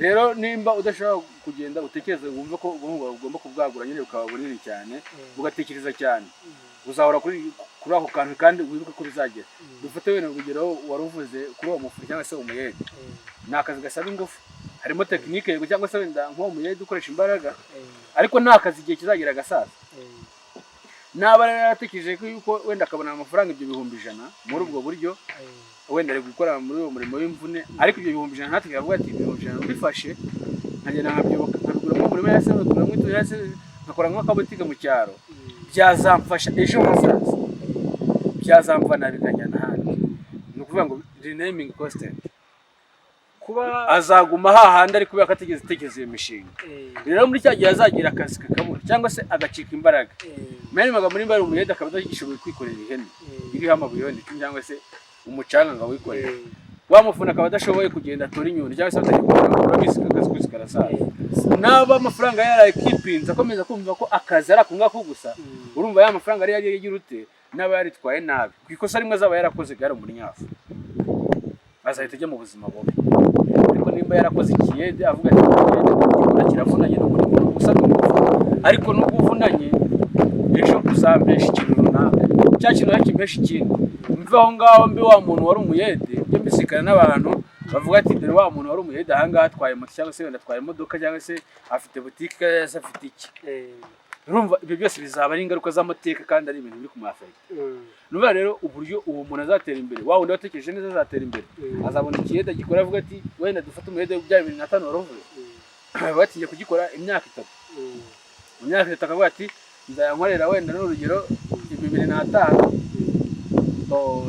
Rero nimba udashobora kugenda utekereze wumve ko ugomba kubwagura nyine bukaba bunini cyane, ugatekereza cyane, uzahora kuri ako kantu kandi wibuke ko bizagera. Dufate wenda urugero waruvuze kuri uwo mufu cyangwa se umuyede, ni akazi gasaba ingufu, harimo tekinike yego cyangwa se wenda nk'uwo muyede ukoresha imbaraga, ariko nta kazi igihe kizagira gasaza. Naba yaratekereje ko yuko wenda akabona amafaranga ibyo 100,000 muri ubwo buryo wenda ari gukora muri uwo murimo w'imvune, ariko ibyo 100,000 natwe yavuga ati 100,000 mbifashe nkagenda nkabyibuka nkabigura mu murimo yase nkakora nk'akabutike mu cyaro, byazamfasha ejo hazaza, byazamvana bikajyana handi. Ni ukuvuga ngo renaming constant, kuba azaguma hahandi ari kubera ko atigeze tekereza iyo mishinga. Rero muri cya gihe azagira akazi kakabura cyangwa se agacika imbaraga, mene maga muri mbari umuyede akaba agishoboye kwikorera ihene iriho amabuye wenda cyangwa se umucanga ngo wikorera, wamufuna akaba adashoboye kugenda atora inyundo cyangwa se atagikora bisika akazi kuzikara saza. Naba amafaranga yarakipinza akomeza kumva ko akazi ari akunga ko gusa, urumva ya mafaranga ari yagiye urute naba yaritwaye nabi kwikosa rimwe azaba yarakoze gare muri nyafu, azahita ajya mu buzima bubi. Ariko nimba yarakoze ikiyede avuga ati ikiyede kiravunanye n'umurimo gusa n'ingufu, ariko nubwo uvunanye ejo uzambesha ikintu runaka, cya kintu yakimbesha ikintu mve aho ngaho mbi wa muntu wari umuyede byo mbisikana n'abantu bavuga ati dore wa muntu wari umuyede aha ngaha atwaye moto cyangwa se wenda atwaye imodoka cyangwa se afite butike se afite iki. Urumva ibyo byose bizaba ari ingaruka z'amateka kandi ari ibintu biri kumafekta. Nuba rero uburyo uwo muntu azatera imbere, wa wundi watekereje neza azatera imbere, azabona ikiyede gikora avuga ati wenda dufate umuyede bya 2005 waruvuye batiye kugikora imyaka 3, mu myaka 3 akavuga ati nzayankorera wenda n'urugero 2005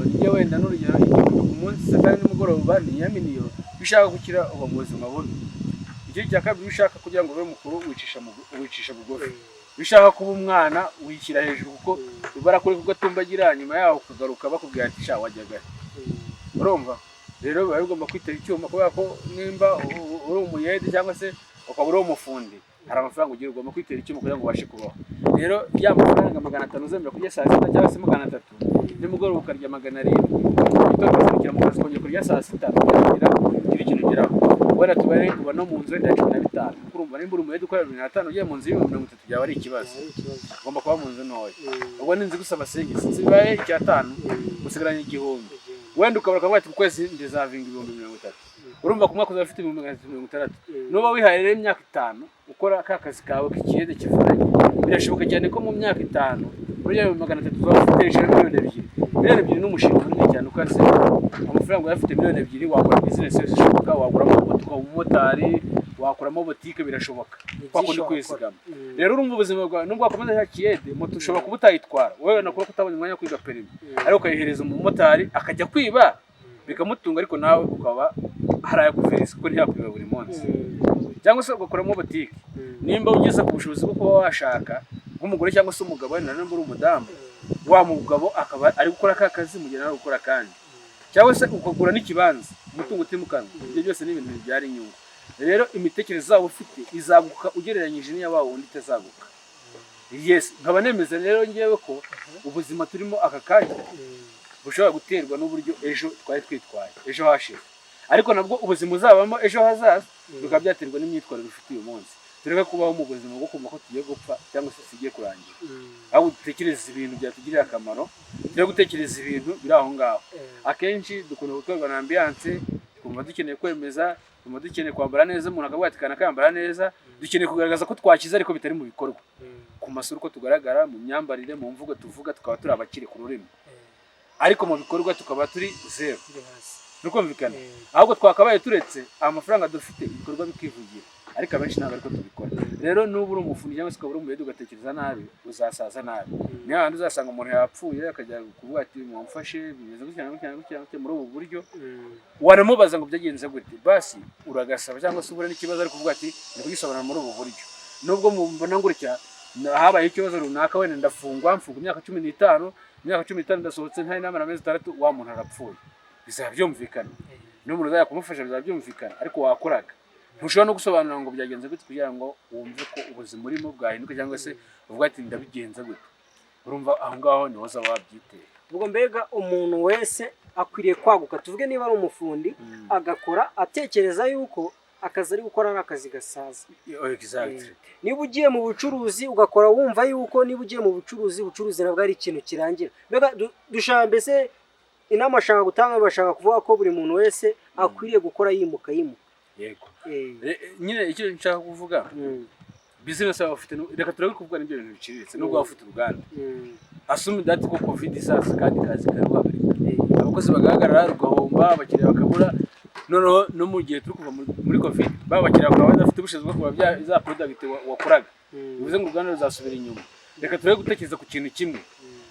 niye wenda n'urugero ku munsi sakani n'umugoroba ni ya miliyo bishaka gukira uwo buzima buno. Icyo cya kabiri bishaka kugira ngo ube mukuru wicisha bugufi, bishaka kuba umwana wishyira hejuru kuko barakuri kugatumbagira nyuma yaho kugaruka bakubwira ati sha wajyaga. Urumva rero biba bigomba kwitera icyuma kubera ko nimba uri umuyede cyangwa se ukaba uri umufundi, hari amafaranga ugira ugomba kwitera icyuma kugira ngo ubashe kubaho. Rero ya mafaranga 500 uzemera kujya saa 6 cyangwa se 300 nimugoroba ukarya 700, bitokazirikira mu kazi kongera kurya saa 6 kugira ikintu geraho. Wenda tubare kuba no mu nzu wenda 15, urumva nimba uri umuyede ukora 2005 ugiye mu nzu y'30 byaba ari ikibazo, ugomba kuba mu nzu ntoya. Ubwo ninzi gusaba sengisi sibaye icya 5 gusigaranye 1,000, wenda ukabura kamwe ati ku kwezi ndizavinga 30,000. Urumva ku mwaka uzafite 60,000. Nuba wihaye rero imyaka 5 ukora aka kazi kawe k'ikiyede kivunanye, birashoboka cyane ko mu myaka 5 muri 300 uzafite 2,000,000. 2,000,000 n'umushinga munini cyane ukaze amafaranga yafite 2,000,000 wakora business zishoboka, wakuramo umumotari, wakuramo botike birashoboka kwako ndi kwizigama. Rero urumva ubuzima bwawe nubwo wakomeza cya kiyede moto ushobora kuba utayitwara wewe nakora kutabona umwanya kwiga perimi, ariko ukayihereza umumotari akajya kwiba bikamutunga, ariko nawe ukaba haraya kuverisa ko ntiyakwiba buri munsi. Cyangwa se ugakoramo botike nimba ugeze ku bushobozi bwo kuba washaka nk'umugore cyangwa se umugabo wenda nimba uri umudamu, wa mugabo akaba ari gukora aka kazi mugena no gukora kandi, cyangwa se ukagura n'ikibanza umutungo utimukanwa. Ibyo byose ni ibintu byari inyungu. Rero imitekerereze zawo ufite izaguka ugereranyije n'iya wawo undi tezaguka. Yes, nkaba nemeza rero ngewe ko ubuzima turimo aka kanya bushobora guterwa n'uburyo ejo twari twitwaye, ejo hashize. Ariko nabwo ubuzima uzabamo ejo hazaza bikabyaterwa n'imyitwarire ufite uyu munsi. Tureka kubaho mu buzima bwo kumva ko tugiye gupfa cyangwa se tugiye kurangira, aho dutekereza ibintu byatugirira akamaro, tujya gutekereza ibintu biri aho ngaho. Akenshi dukunda gutorwa na ambiance, twumva dukeneye kwemeza, twumva dukeneye kwambara neza, umuntu akavuga ati kana kambara neza, dukeneye kugaragaza ko twakiza ariko bitari mu bikorwa, ku masura uko tugaragara, mu myambarire, mu mvugo tuvuga, tukaba turi abakire ku rurimi, ariko mu bikorwa tukaba turi zero. Nukumvikana ahubwo twakabaye turetse amafaranga dufite ibikorwa bikivugira, ariko abenshi ntabwo ariko tubikora. Rero nubu uri umufundi cyangwa se ukaba uri umuyede ugatekereza nabi, uzasaza nabi. Niyo handi uzasanga umuntu yapfuye akajya kuvuga ati mwamfashe bimeze gutya muri ubu buryo, wanamubaza ngo byagenze gute, basi uragasaba cyangwa se ubura n'ikibazo ariko kuvuga ati ni kugisobanura muri ubu buryo. Nubwo mbona nguricya habaye ikibazo runaka wenda ndafungwa imyaka 15, imyaka 15 ndasohotse ntari namara amezi 3, wa muntu arapfuye, bizabyumvikana. N'umuntu uzajya kumufasha bizabyumvikana, ariko wakoraga ntushobora no gusobanura ngo byagenze gute kugira ngo wumve ko ubuzima urimo bwahinduka cyangwa se uvuga ati ndabigenza gute. Urumva aho ngaho niho uzaba wabyiteye. Ubwo mbega umuntu wese akwiriye kwaguka. Tuvuge niba ari umufundi agakora atekereza yuko akazi ari gukora ari akazi gasaza. Niba ugiye mu bucuruzi ugakora wumva yuko niba ugiye mu bucuruzi nabwo ari ikintu kirangira. Mbega dushaka mbese inama ashaka gutanga bashaka kuvuga ko buri muntu wese akwiriye gukora yimuka. Yego. Nyine icyo nshaka kuvuga business abafite reka turebe kuvuga n'ibyo bintu biciriritse nubwo abafite uruganda. Assume that ko covid isasa kandi kazi karuhagarika. Abakozi bagahagarara rugahomba abakiriya bakabura. No mu gihe turi kuva muri covid babakiriya bakaba badafite ubushobozi bwo kuba za product wakoraga. Bivuze ngo uruganda ruzasubira inyuma. Reka turebe gutekereza ku kintu kimwe.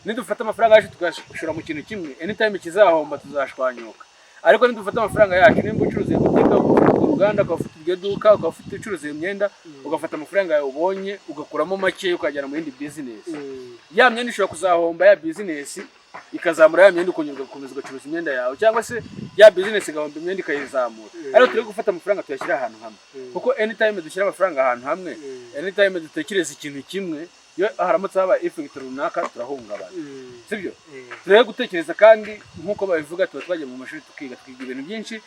Nidufata amafaranga yacu tugashora mu kintu kimwe anytime kizahomba tuzashwanyuka. Ariko nidufata amafaranga yacu nimba ucuruza guteka uruganda ukafite iryo duka ukafite ucuruza imyenda ugafata amafaranga yawe ubonye ugakuramo make ukajyana mu yindi business. Ya myenda ishobora kuzahomba ya business ikazamura ya myenda ukongera gukomeza ugacuruza imyenda yawe cyangwa se ya business igahomba imyenda ikayizamura. Ariko turi gufata amafaranga tuyashyira ahantu hamwe kuko anytime dushyira amafaranga ahantu hamwe anytime dutekereza ikintu kimwe yo haramutse haba effect runaka turahungabana. Sibyo turebe gutekereza kandi nkuko babivuga twagiye mu mashuri tukiga ibintu byinshi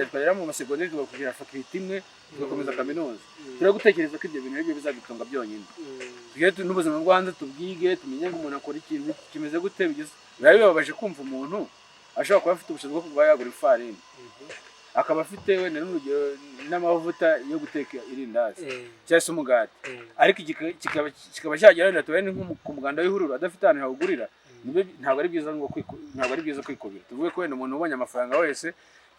twagera mu masegonderi tugakugira faculty imwe tugakomeza kaminuza. Turebe gutekereza ko ibyo bintu nibyo bizadutunga byonyine. Tugere n'ubuzima bwo hanze tubwige tumenye ngo umuntu akora ikintu kimeze gute bigize. Bibabaje kumva umuntu ashobora kuba afite ubushobozi bwo kuba yagura ifarini akaba afite wenda n'urugero n'amavuta yo guteka irindazi cyangwa se umugati ariko kikaba cyagera wenda tubaye nko ku muganda w'ihuriro adafite ahantu hawugurira. Ntabwo ari byiza kwikubira. Tuvuge ko wenda umuntu ubonye amafaranga wese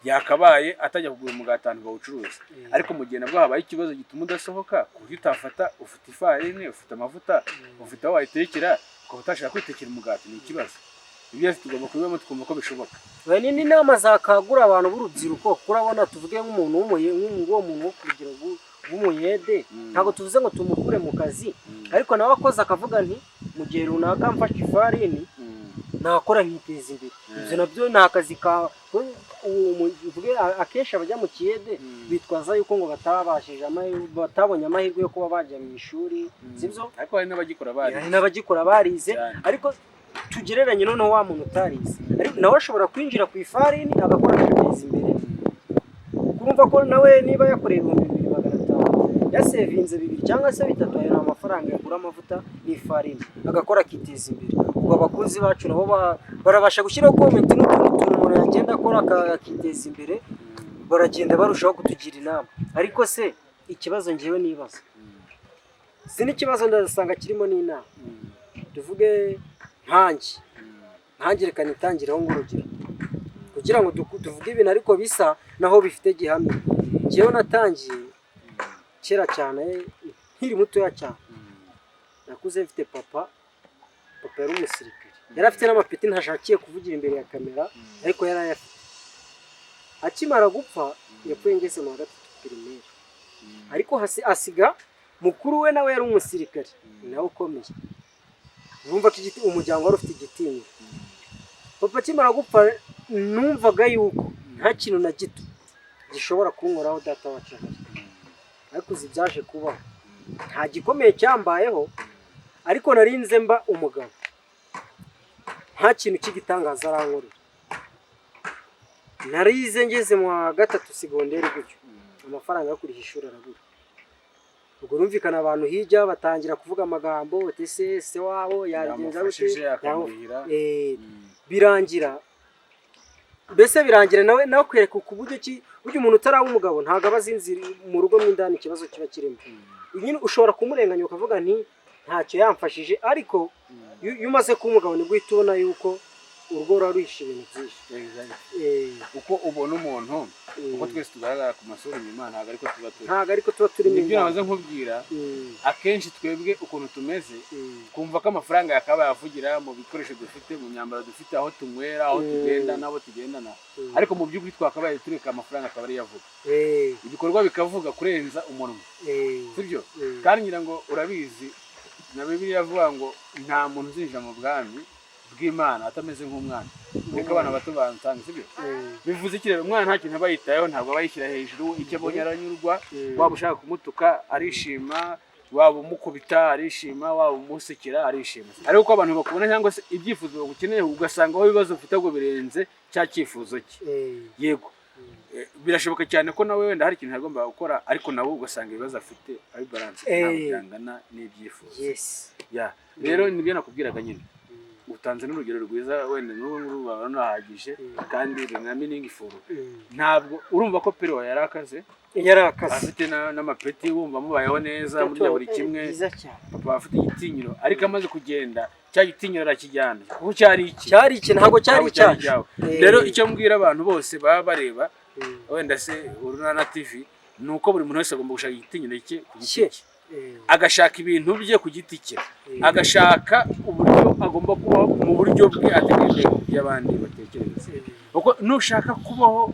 yakabaye atajya kugura umugati ahantu bawucuruza. Ariko mu gihe nabwo habaye ikibazo gituma udasohoka kuko utafata ufite ifarini ufite amavuta ufite aho wayitekera ukaba utashaka kwitekera umugati ni ikibazo. Ibyo tugomba kubibamo tukumva ko bishoboka. Ni n'inama zakagura abantu b'urubyiruko kurabona tuvuge nk'umuntu wo kugira w'umuyede ntabwo tuvuze ngo tumukure mu kazi ariko nawe akoze akavuga nti mu gihe runaka mfashe ifarini nakora nkiteza imbere. Ibyo nabyo ni akazi ka akenshi abajya mu kiyede bitwaza yuko ngo batabonye amahirwe yo kuba bajya mu ishuri. Sibyo ariko hari n'abagikora barize ariko tugereranye noneho wa muntu utarize ariko nawe ashobora kwinjira ku ifarini agakora akiteza imbere. Kurumva ko nawe niba yakoreye 2,500 yasevinze 2 cyangwa se 3 ayo amafaranga yagura amavuta n'ifarini agakora akiteza imbere. Ubwo abakunzi bacu nabo barabasha gushyiraho comment n'utuntu umuntu yagenda akora akiteza imbere baragenda barushaho kutugira inama. Ariko se ikibazo ngewe nibaza si n'ikibazo ndasanga kirimo n'inama. Tuvuge nkange reka nitangiraho ngurugero kugira ngo tuvuge ibintu ariko bisa naho bifite gihamya. Ngewe natangiye kera cyane nkiri mutoya cyane nakuze mfite papa yari umusirikare yari afite n'amapeti ntashakiye kuvugira imbere ya kamera ariko yari ayafite. Akimara gupfa yapfuye ngeze mu 3 primaire ariko asiga mukuru we nawe yari umusirikare nawe ukomeye. Urumva ko umuryango wari ufite igitinyiro. Papa akimara gupfa numvaga yuko nta kintu na gito gishobora kunkoraho data wacu ariko zibyaje kubaho nta gikomeye cyambayeho ariko narinze mba umugabo nta kintu cy'igitangaza arankorera. Narize ngeze mu 3 segonderi gutyo amafaranga yo kuriha ishuri arabura. Ubwo rumvikana abantu hijya batangira kuvuga amagambo se wabo yagenza gute birangira nawe kwereka ku buryo ki buryo umuntu utaraba umugabo ntago abazinzira mu rugo mw'indani ikibazo kiba kirimo. Nyine ushobora kumurenganya ukavuga nti ntacyo yamfashije ariko iyo umaze kuba umugabo nibwo uhita ubona yuko urugo rwaruhishe ibintu byinshi. Uko ubona umuntu uko twese tugaragara ku masura y'Imana ntago ariko tuba turi mu ibyo nabaze nkubwira akenshi twebwe ukuntu tumeze kumva ko amafaranga yakaba yavugira mu bikoresho dufite mu myambaro dufite aho tunywera aho tugenda nabo tugendana ariko mu by'ukuri twakabaye tureka amafaranga akaba ari yavuga ibikorwa bikavuga kurenza umunwa. Sibyo kandi ngira ngo urabizi na Bibiliya avuga ngo nta muntu uzinjira mu bwami bw'Imana atameze nk'umwana. Reka abana bato bansange. Sibyo bivuze iki rero umwana nta kintu aba yitayeho ntabwo aba yishyira hejuru icyo abonye aranyurwa waba ushaka kumutuka arishima waba umukubita arishima, waba umusekera arishima. Ariko ko abantu bakubona cyangwa se ibyifuzo bagukeneye ugasanga aho ibibazo ufite ngo birenze cya cyifuzo cye. Yego birashoboka cyane ko nawe wenda hari ikintu agomba gukora ariko nawe ugasanga ibibazo afite ari balance ntabwo n'ibyifuzo. Rero nibyo nakubwiraga nyine utanze n'urugero rwiza wenda n'ubu barahagije kandi na meaning full. Ntabwo urumva ko pero yarakaze afite n'amapeti wumva mubayeho neza muri buri kimwe. Papa afite igitinyiro ariko amaze kugenda cya gitinyiro arakijyana kuko cyari iki ntabwo cyari cyawe. Rero icyo mbwira abantu bose baba bareba wenda se Urunana TV nuko buri muntu wese agomba gushaka igitinyiro cye ku giti cye, agashaka ibintu bye ku giti cye, agashaka uburyo agomba kubaho mu buryo bwe ategereje by'abandi batekereza. Kuko nushaka kubaho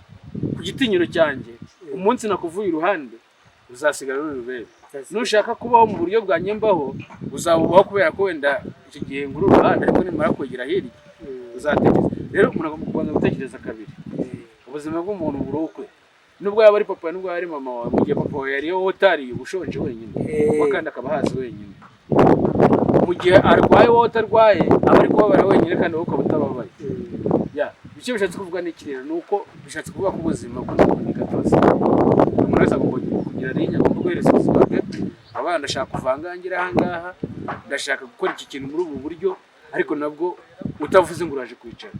ku gitinyiro cyanjye umunsi nakuvuye iruhande uzasigara uri rubebe. Nushaka kubaho mu buryo bwa nyembaho uzabubaho kubera ko wenda icyo gihe nguru uruhande ariko nimara kwegera hirya uzatekereza. Rero umuntu agomba kubanza gutekereza kabiri ubuzima bw'umuntu burokwe. Nubwo yaba ari papa nubwo ari mama wawe, mu gihe papa yariyo utariye ubushonje wenyine wakandi akaba hazi wenyine, mu gihe arwaye wowe utarwaye aba ari kubabara wenyine kandi wowe ukaba utababaye. Icyo bishatse kuvuga ni iki rero? Nuko bishatse kuvuga ko ubuzima bw'umuntu ni gatozi. Umuntu wese agomba kugira rinya, agomba guhereza ubuzima bwe. Abana ndashaka kuvangangira ahangaha, ndashaka gukora iki kintu muri ubu buryo, ariko nabwo utavuze ngo uraje kwicara.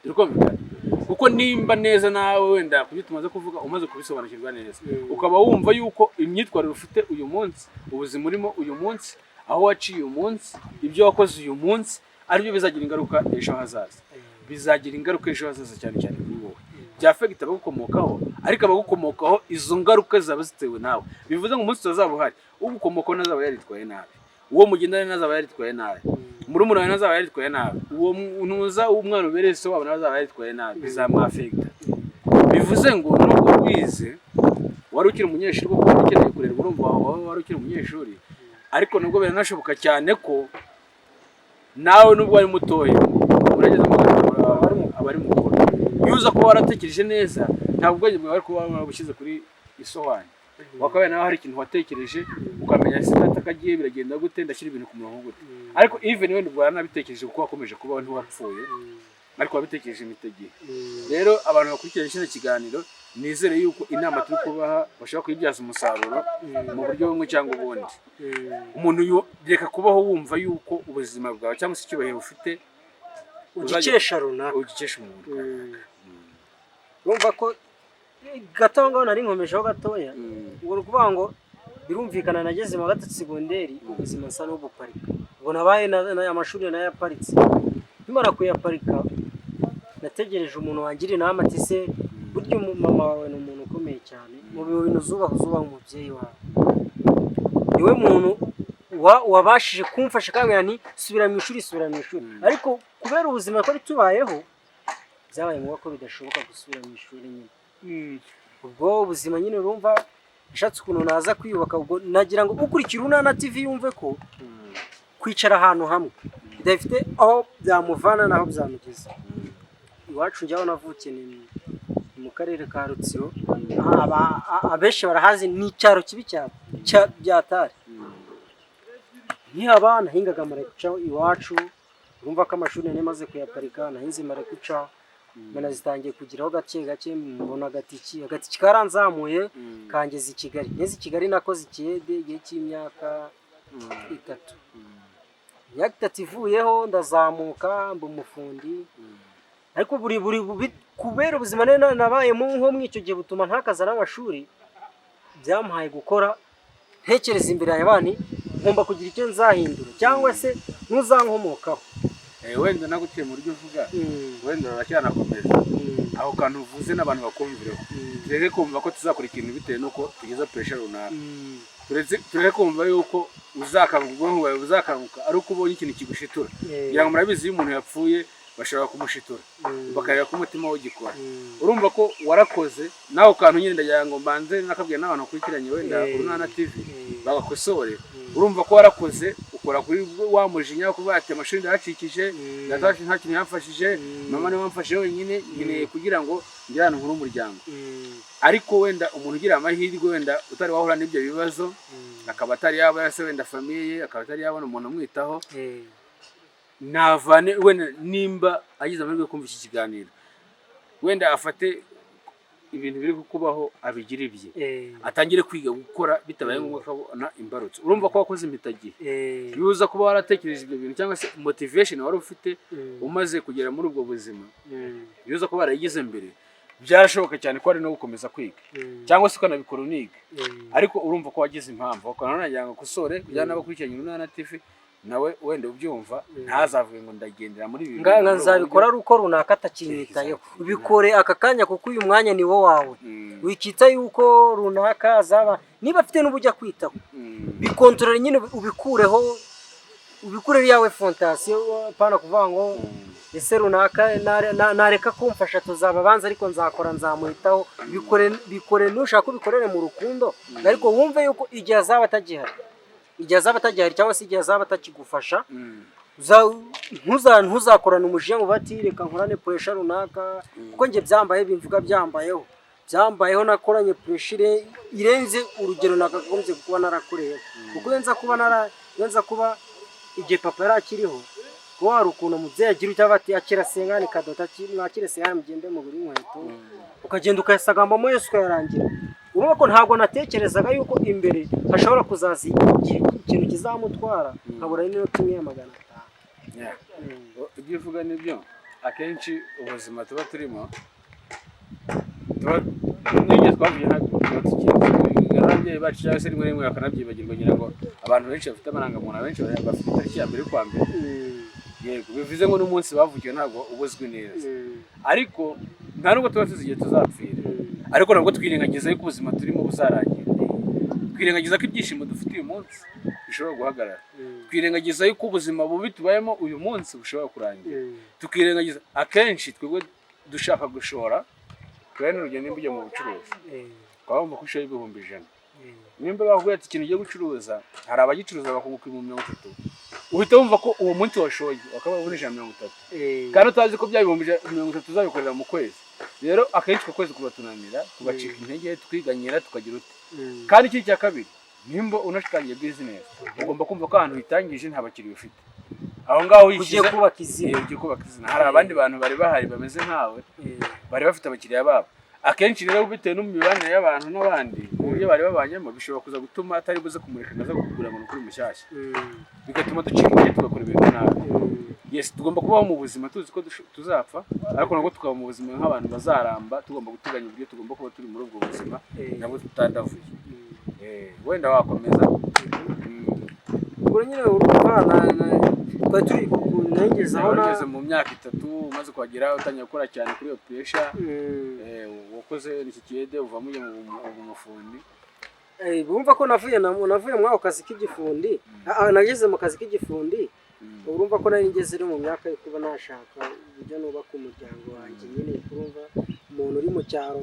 Urikumvikana? Kuko nimba neza nawe wenda kubyo tumaze kuvuga umaze kubisobanukirwa neza, ukaba wumva yuko imyitwarire ufite uyu munsi, ubuzima urimo uyu munsi, aho waciye uyu munsi, ibyo wakoze uyu munsi aribyo bizagira ingaruka ejo hazaza. Bizagira ingaruka ejo hazaza cyane cyane kuri wowe. Byafegita abagukomokaho ariko abagukomokaho izo ngaruka zaba zitewe nawe. Bivuze ngo umunsi utazaba uhari ugukomokaho nazaba yaritwaye nabi, uwo mugendana nazaba yaritwaye nabi, murumuna wawe nazaba yaritwaye nabi, uwo ntuza umwana ubereye se wabo nazaba yaritwaye nabi, bizamwafegita. Bivuze ngo nubwo wize wari ukiri umunyeshuri kuko ukeneye kurerwa, urumva wari ukiri umunyeshuri, ariko nubwo biranashoboka cyane ko nawe nubwo ari mutoya urageze mu abari mukuru. Yuza kuba waratekereje neza ntabwo ubwenge bwawe kuba warabushyize kuri isohani, wakabaye nawe hari ikintu watekereje ukamenya sinata kagiye biragenda gute, ndashyira ibintu ku murongo gute. Ariko even wenda ubwo waranabitekereje kuko wakomeje kubaho ntiwapfuye, ariko wabitekereje imitegeko. Rero abantu bakurikirana kino kiganiro nizere yuko inama turi kubaha bashaka kuyibyaza umusaruro mu buryo bumwe cyangwa ubundi. Umuntu reka kubaho wumva yuko ubuzima bwawe cyangwa se icyubahiro ufite ugikesha runaka, ugikesha umuntu. Urumva ko gato ngo nari nkomejeho gatoya, ubwo kuvuga ngo birumvikana nageze mu gatatu segonderi ubuzima nsa n'ubuparika. Ubwo nabaye amashuri nayaparitse, nimara kuyaparika nategereje umuntu wangirira inama ati se buryo mama wawe ni umuntu ukomeye cyane mu bintu zubaha umubyeyi wawe, niwe muntu wabashije kumfasha kambwira nti subira mu ishuri. Ariko kubera ubuzima ko tubayeho byabaye ngombwa ko bidashoboka gusubira mu ishuri nyine. Ubwo ubuzima nyine urumva ashatse ukuntu naza kwiyubaka. Ubwo nagira ngo ukurikira Urunana TV yumve ko kwicara ahantu hamwe bidafite aho byamuvana naho byamugeza. Iwacu njyaho navukiye ni mu karere ka Rutsiro, abenshi barahazi ni icyaro kibi cya byatari. Nkihaba nahingaga marekuca iwacu, urumva ko amashuri nari maze kuyaparika, nahinze marekuca mana zitangiye kugiraho gake mbona agatiki karanzamuye kangeza i Kigali. Ngeze i Kigali nakoze ikiyede igihe cy'imyaka 3. Imyaka 3 ivuyeho ndazamuka mba umufundi, ariko buri kubera ubuzima nabayemo nko mw'icyo gihe butuma ntakaza n'amashuri, byamuhaye gukora ntekereza imbere y'abandi ngomba kugira icyo nzahindura cyangwa se ntuzankomokaho. Wenda nagutiye mu buryo uvuga wenda baracyanakomeza aho kantu uvuze n'abantu bakumvireho. Tureke kumva ko tuzakora ikintu bitewe nuko tugeza pressure runaka, tureke kumva yuko uzakanguka ubwonko bwawe buzakanguka ari uko ubonye ikintu kigushitura. Kugira ngo murabizi iyo umuntu yapfuye bashobora kumushitura bakareba ko umutima w'ugikora. Urumva ko warakoze naho kantu nyine ndagira ngo mbanze nakabwiye n'abantu bakurikiranye wenda Urunana TV bagakosore. Urumva ko warakoze ukora kuri wa mujinya kuba ati amashuri ndacikije, ndataje nta kintu yamfashije, mama niwe wamfashije wenyine, nkeneye kugira ngo njyane nkuru umuryango. Ariko wenda umuntu ugira amahirwe wenda utari wahura n'ibyo bibazo akaba atari yaba se wenda famiye akaba atari yabona umuntu umwitaho navane wenda nimba agize amahirwe kumva iki kiganiro wenda afate ibintu biri kukubaho abigira ibye atangire kwiga gukora bitabaye ngombwa akabona imbarutso urumva ko wakoze impitagihe yuza kuba waratekereje ibyo bintu cyangwa se motivation wari ufite umaze kugera muri ubwo buzima yuza kuba warayigize mbere byarashoboka cyane ko ari no gukomeza kwiga cyangwa se ukanabikora uniga ariko urumva ko wagize impamvu ukananajyanga kusore kujyana n'abakurikiranye Urunana TV nawe wenda ubyumva ntazavuge ngo ndagendera muri ibi nzabikora ruko runaka atakinyitayeho ubikore aka kanya kuko uyu mwanya ni wo wawe wikita yuko runaka azaba niba afite n'ubujya kwitaho bikontorore nyine ubikureho yawe fondasiyo pana kuvuga ngo ese runaka nareka kumfasha tuzaba banza ariko nzakora nzamuhitaho bikore nushaka ubikorere mu rukundo ariko wumve yuko igihe azaba atagihari cyangwa se igihe azaba atakigufasha ntuzakorana umujinya ngo bati reka nkorane puresha runaka kuko njye byambaye bimvuga byambayeho nakoranye puresha irenze urugero nakagombye kuba narakoreyeho kuko yenza kuba igihe papa yari akiriho kuba hari ukuntu umubyeyi agira icyo ati akira sengani kadota mwakire sengani mugende mu buri nkweto ukagenda ukayasagambamo yose ukayarangira urumva ko ntabwo natekerezaga yuko imbere hashobora kuzaza ikintu kizamutwara nkabura n'inota imwe ya 500. Ibyo uvuga nibyo akenshi ubuzima tuba turimo n'ibyo twavuye n'ababyeyi bacu cyangwa se rimwe rimwe bakanabyibagirwa ngira ngo abantu benshi bafite amarangamuntu benshi bafite itariki ya mbere kwa mbere yego bivuze ngo n'umunsi bavugiye ntabwo ubuzwi neza ariko nta nubwo tuba tuzi igihe tuzapfira ariko nabwo twirengagiza yuko ubuzima turimo buzarangira twirengagiza ko ibyishimo dufite uyu munsi bishobora guhagarara twirengagiza yuko ubuzima bubi tubayemo uyu munsi bushobora kurangira tukirengagiza akenshi twebwe dushaka gushora kandi urugendo nimba ujya mu bucuruzi twabumva ko ushora 100,000 nimba bakubwira ati ikintu ugiye gucuruza hari abagicuruza bakunguka 30,000 uhita wumva ko uwo munsi washoye wakaba uri 130 kandi utazi ko bya 30,000 tuzabikorera mu kwezi rero akenshi ku kwezi kubatunanira tugacika intege twiganyira tukagira uti kandi iki cya kabiri nimba unashikangiye business ugomba kumva ko ahantu hitangije nta bakiriya ufite aho ngaho ugiye kubaka izina hari abandi bantu bari bahari bameze nkawe bari bafite abakiriya babo akenshi rero bitewe n'imibanire y'abantu n'abandi uburyo bari babanyemo bishobora kuza gutuma atari buze kumureka naza kugura ngo nukuri mushyashya bigatuma ducika intege tugakora ibintu nabi yes tugomba kubaho mu buzima tuzi ko tuzapfa ariko nabwo tukaba mu buzima nk'abantu bazaramba tugomba guteganya uburyo tugomba kuba turi muri ubwo buzima nabwo tutandavuye wenda wakomeza ubwo nyine urumva twari turi kunengezaho nageze mu myaka 3 umaze kuhagera utangiye gukora cyane kuri iyo pressure wakoze iki kiyede uvamo mu mufundi bumva ko navuye mu kazi k'igifundi nageze mu kazi k'igifundi urumva ko nari ngeze mu myaka yo kuba nashaka uburyo nubaka umuryango wanjye nyine urumva umuntu uri mu cyaro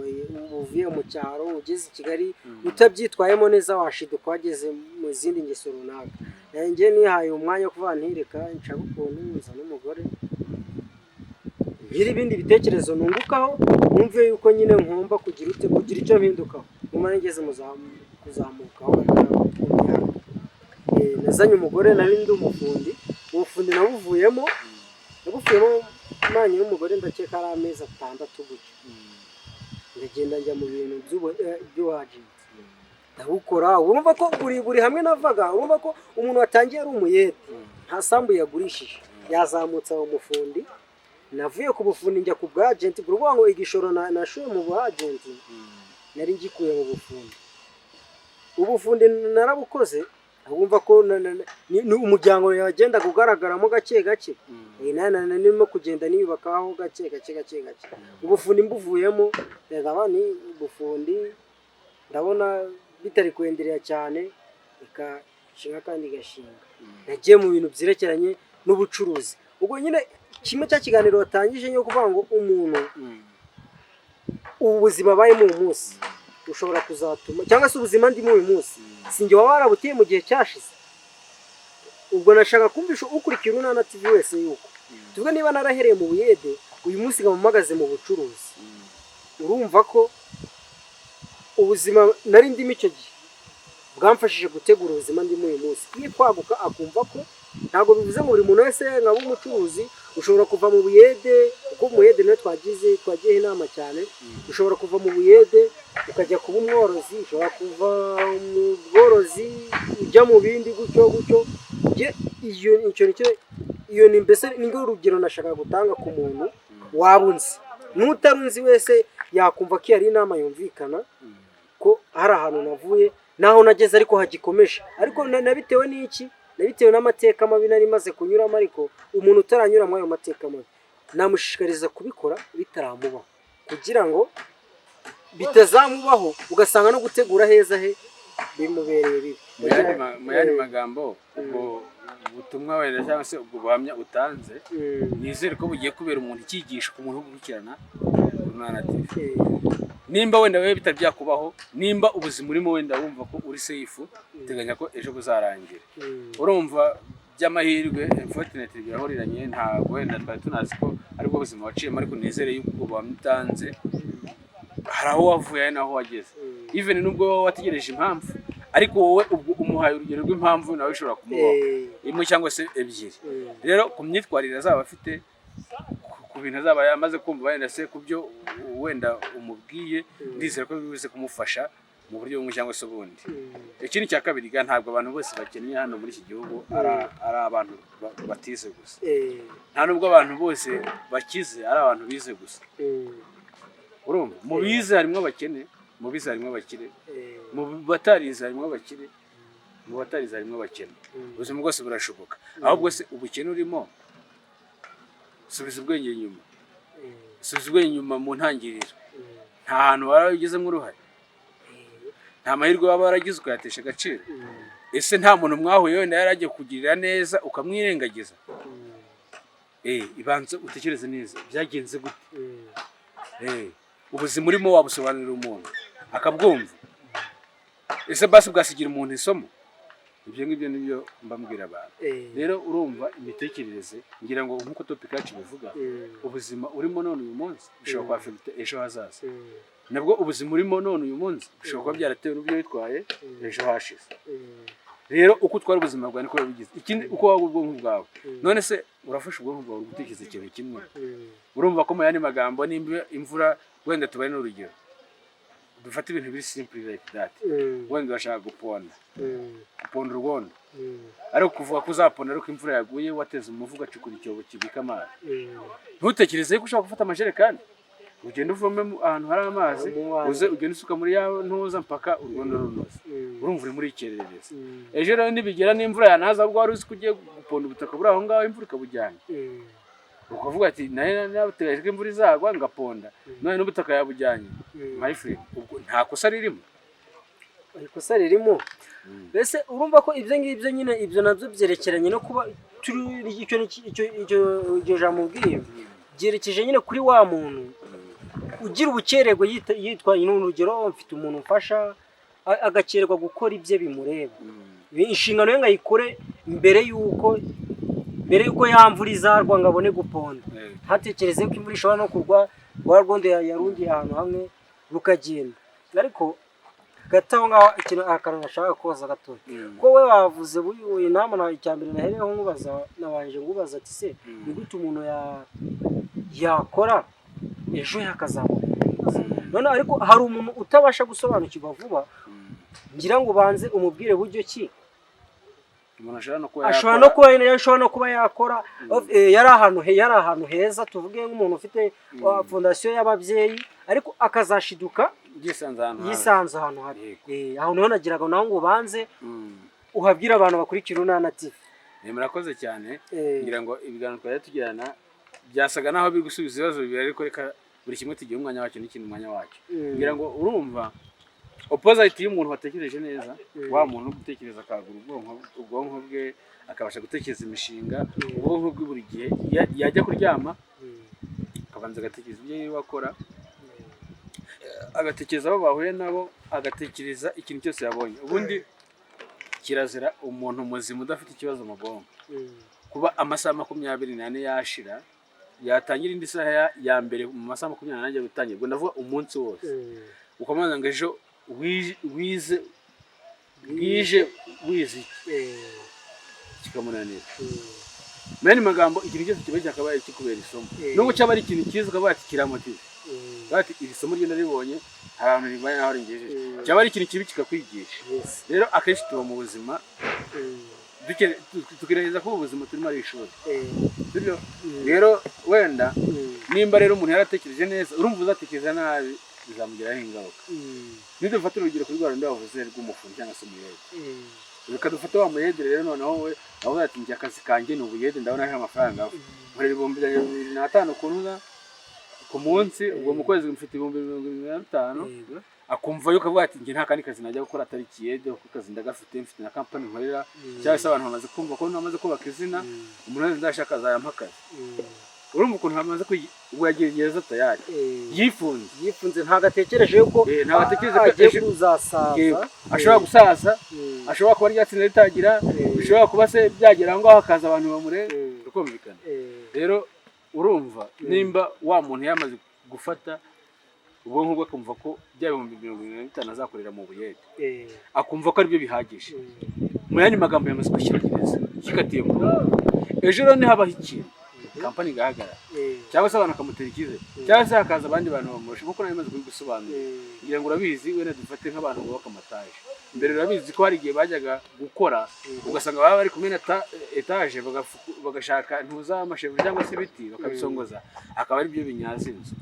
uvuye mu cyaro ugeze i Kigali utabyitwayemo neza washiduka wageze mu zindi ngeso runaka nanjye nihaye umwanya wo kuva ntireka nshaka ukuntu nza n'umugore ngira ibindi bitekerezo nungukaho numve yuko nyine nkomba kugira icyo mpindukaho nyuma ngeze mu kuzamukaho nazanye umugore nari ndi umufundi ubufundi nabuvuyemo imanye n'umugore ndakeka ari amezi 6 gutyo ndagenda njya mu bintu by'uwagenti ndabukora urumva ko buri hamwe navaga urumva ko umuntu watangiye ari umuyede nta sambu yagurishije yazamutse aho umufundi navuye ku bufundi njya ku bwagenti kuruvuga ngo igishoro nashuye mu bwagenti nari ngikuye mu bufundi ubufundi narabukoze urumva ko umuryango yagenda kugaragaramo gake gake nimo kugenda niyubakaho gake ubufundi mbuvuyemo ndaba ni ubufundi ndabona bitari kwenderera cyane ikashinga kandi gashinga nagiye mu bintu byerekeranye n'ubucuruzi ubwo nyine kimwe cya kiganiro watangije nyo kuvuga ngo umuntu ubuzima bayemo uyu munsi ushobora kuzatuma cyangwa se ubuzima ndimo uyu munsi sinjye waba warabutiye mu gihe cyashize ubwo nashaka kumvisha ukurikira Urunana TV wese yuko tuvuga niba narahereye mu buyede uyu munsi ngamumagaze mu bucuruzi urumva ko ubuzima nari ndimo icyo gihe bwamfashije gutegura ubuzima ndimo uyu munsi. Iyo kwaguka akumva ko ntabwo bivuze ngo buri muntu wese nkaba umucuruzi ushobora kuva mu buyede, kuko mu buyede niyo twagiye inama cyane, ushobora kuva mu buyede ukajya kuba umworozi, ushobora kuva mu bworozi ujya mu bindi gutyo. Iyo ni mbese ni urugero nashaka gutanga ku muntu wabunze, n'utarunzi wese yakumva ko ari inama yumvikana ko hari ahantu navuye naho nageze ariko hagikomeje, ariko nabitewe n'iki, nabitewe n'amateka mabi nari maze kunyuramo, ariko umuntu utaranyura muri ayo mateka mabi namushishikariza kubikora bitaramubaho, kugira ngo bitazamubaho ugasanga no gutegura heza he bimubereye bibi. Mu yandi magambo ubwo ubutumwa wenda cyangwa se ubwo buhamya utanze, nizere ko bugiye kubera umuntu icyigisho ku muntu ukurikirana Urunana TV. Nimba wenda wewe bitari byakubaho, nimba ubuzima urimo wenda wumva ko uri safe, teganya ko ejo buzarangira. Urumva by'amahirwe unfortunately birahoriranye, ntago wenda twari tunazi ko aribwo buzima waciyemo, ariko nizere yuko ubwo buhamya hari aho wavuye naho wageze, even nubwo wategereje impamvu, ariko wowe ubwo umuhaye urugero rw'impamvu nawe ushobora kumubaho imwe cyangwa se ebyiri. Rero ku myitwarire azaba afite, ku bintu azaba yamaze kumva wenda se ku byo wenda umubwiye, ndizera ko bivuze kumufasha mu buryo bumwe cyangwa se ubundi. Ikindi cya kabiri, ntabwo abantu bose bakennye hano muri iki gihugu ari abantu batize gusa, nta nubwo abantu bose bakize ari abantu bize gusa. Urumva mu bize harimo abakene, mu bize harimo abakire, mu batarize harimo abakire, mu batarize harimo abakene. Ubuzima bwose burashoboka, ahubwo se ubukene urimo subiza ubwenge inyuma, subiza ubwenge inyuma mu ntangiriro. Nta hantu waragizemo uruhare, nta mahirwe waba waragize ukayatesha agaciro. Ese nta muntu mwahuye wenda yaragiye kugirira neza ukamwirengagiza? Ibanza utekereze neza byagenze gute. Ubuzima urimo wabusobanurira umuntu akabwumva. Ese basi bwasigira umuntu isomo? Ibyo ngibyo nibyo mbambwira abantu. Rero urumva imitekerereze, ngira ngo nkuko topic yacu bivuga, ubuzima urimo none uyu munsi bishobora kuba afite ejo hazaza. Nabwo ubuzima urimo none uyu munsi bishobora kuba byaratewe n'ubyo witwaye ejo hashize. Rero uko utwara ubuzima bwawe niko bigize. Ikindi uko waba ubwonko bwawe. None se urafasha ubwonko bwawe gutekereza ikintu kimwe. Urumva ko mu yandi magambo, nimba imvura wenda tubaye n'urugero, dufata ibintu biri simple like that, wenda urashaka guponda urwondo, ariko kuvuga ko uzaponda ariko imvura yaguye wateze umuvuga cukura icyobo kibika amazi. Ntutekereze ko ushaka gufata amajerekani ugenda uvome ahantu hari amazi, uze ugenda usuka muri yawe ntuza mpaka urwondo runoze. Urumva uri muri ikerereza. Ejo rero nibigera n'imvura yanaza, ubwo wari uzi ko ugiye guponda ubutaka buri aho ngaho, imvura ikabujyanye, ukavuga ati nabateganyije ko imvura izagwa ngaponda, none n'ubutaka yabujyanye. My friend, ubwo nta kosa ririmo. Ikosa ririmo. Mbese urumva ko ibyo ngibyo nyine ibyo nabyo byerekeranye no kuba icyo jambo ubwiye byerekeje nyine kuri wa muntu ugira ubukererwa yitwaye n'urugero, mfite umuntu mfasha agakererwa gukora ibye bimureba. Inshingano ye ngayikore mbere yuko yamvura izarwa ngo abone guponda. Ntatekereze ko imvura ishobora no kurwa rwondo yarungiye ahantu hamwe rukagenda. Ariko gataho ngaho ikintu akantu nashaka koza gato, ko we wavuze uyu nama icyambere nahereho nkubaza, nabanje ngubaza ati se ni gute umuntu yakora ejo yakazamuka. None ariko hari umuntu utabasha gusobanukirwa vuba, ngira ngo banze umubwire buryo ki ashobora no kuba yakora. Yari ahantu heza, tuvuge nk'umuntu ufite fondasiyo y'ababyeyi, ariko akazashiduka yisanze ahantu hari. Aho niho nagiraga naho ngo banze uhabwira abantu bakurikira Urunana TV. Murakoze cyane. Ngira ngo ibiganiro twari tugirana byasaga naho biri gusubiza ibibazo bibiri, ariko reka buri kimwe tugiye umwanya wacyo n'ikindi umwanya wacyo. Ngira ngo urumva opposite y'umuntu watekereje neza, wa muntu gutekereza akagura ubwonko bwe, akabasha gutekereza imishinga. Ubwonko bwe buri gihe yajya kuryama akabanza agatekereza ibyo wakora, agatekereza abo bahuye nabo, agatekereza ikintu cyose yabonye. Ubundi kirazira umuntu muzima udafite ikibazo mu bwonko kuba amasaha 24 yashira yatangira indi saha ya mbere mu masaha 24 gutangira, ngo ndavuga umunsi wose. Ukomanza ngo ejo wize bwije wizi kikamunanira mani magambo ikintu cyose kiba cyakabaye kikubera isomo nubwo cyaba ari ikintu cyiza ukaba ati kiramotive bati iri somo ryo naribonye abantu ribaye naho ringejeje cyaba ari ikintu kibi kikakwigisha rero akenshi tuba mu buzima tugerageza ko ubuzima turimo ari ishuri sibyo rero wenda nimba rero umuntu yaratekereje neza urumva uzatekereza nabi bizamugiraho ingaruka nidufata urugero kuri rwanda ndavuze rw'umufundi cyangwa se umuyede reka dufate wa muyede rero noneho we avuga ati njye akazi kanjye ni ubuyede ndabona ari amafaranga nkorera 2500 ku munsi ubwo mu kwezi mfite 2500 akumva yuko avuga ati njye nta kandi kazi najya gukora atari kiyede kuko kazi ndagafite mfite na company nkorera cyangwa se abantu bamaze kumva ko namaze kubaka izina umuntu wese ndashaka azayampa akazi urumva ukuntu hamaze kuyagerageza tayari yifunze ntagatekereje yuko agiye kuzasaza ashobora gusaza ashobora kuba ryatsinda ritagira bishobora kuba se byagera ngaho hakaza abantu bamureba ukumvikana rero urumva nimba wa muntu yamaze gufata ubwonko bwe akumva ko bya 2500 azakorera mu buyede akumva ko aribyo bihagije mu yandi magambo yamaze gushyikiriza kikatiye mu ejo rero habaho ikintu company gahagarara cyangwa se abantu akamutera ikize cyangwa se hakaza abandi bantu bamurusha kuko nayo imaze kubigusobanura ngira ngo urabizi wenda dufate nk'abantu bubaka amataje mbere urabizi ko hari igihe bajyaga gukora ugasanga baba bari kumena etage bagashaka ntuzamashevu cyangwa se ibiti bakabisongoza akaba ari byo binyaza inzu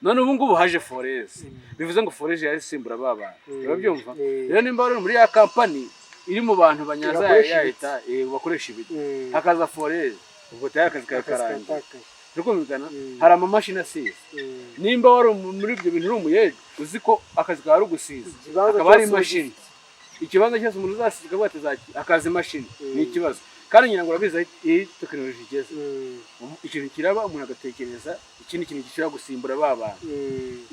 none ubu ngubu haje foreze bivuze ngo foreze yarisimbura baba urabyumva rero nimba bari muri ya company iri mu bantu banyaza ya leta bakoresha ibiti hakaza foreze ubwo tayari akazi kararangiye rukumvikana hari amamashini asize nimba wari muri ibyo bintu uri umuyede uzi ko akazi kawe ari ugusiza akaba ari imashini ikibanza cyose umuntu uzasiga batezaki akazi imashini ni ikibazo kandi nyina ngo urabizi iyi tekinoloji igeze ikintu kiraba umuntu agatekereza ikindi kintu gishobora gusimbura bantu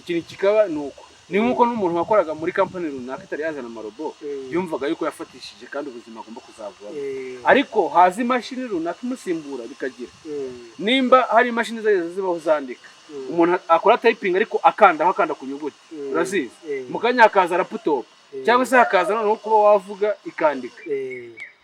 ikintu kikaba nuko ni nkuko n'umuntu wakoraga muri company runaka itari yazana amarobo yumvaga yuko yafatishije kandi ubuzima agomba kuzavura ariko hazi imashini runaka imusimbura bikagira nimba hari imashini zibaho zandika umuntu akora typing ariko akanda ku nyuguti urazizi mukanya hakaza laptop cyangwa se hakaza noneho kuba wavuga ikandika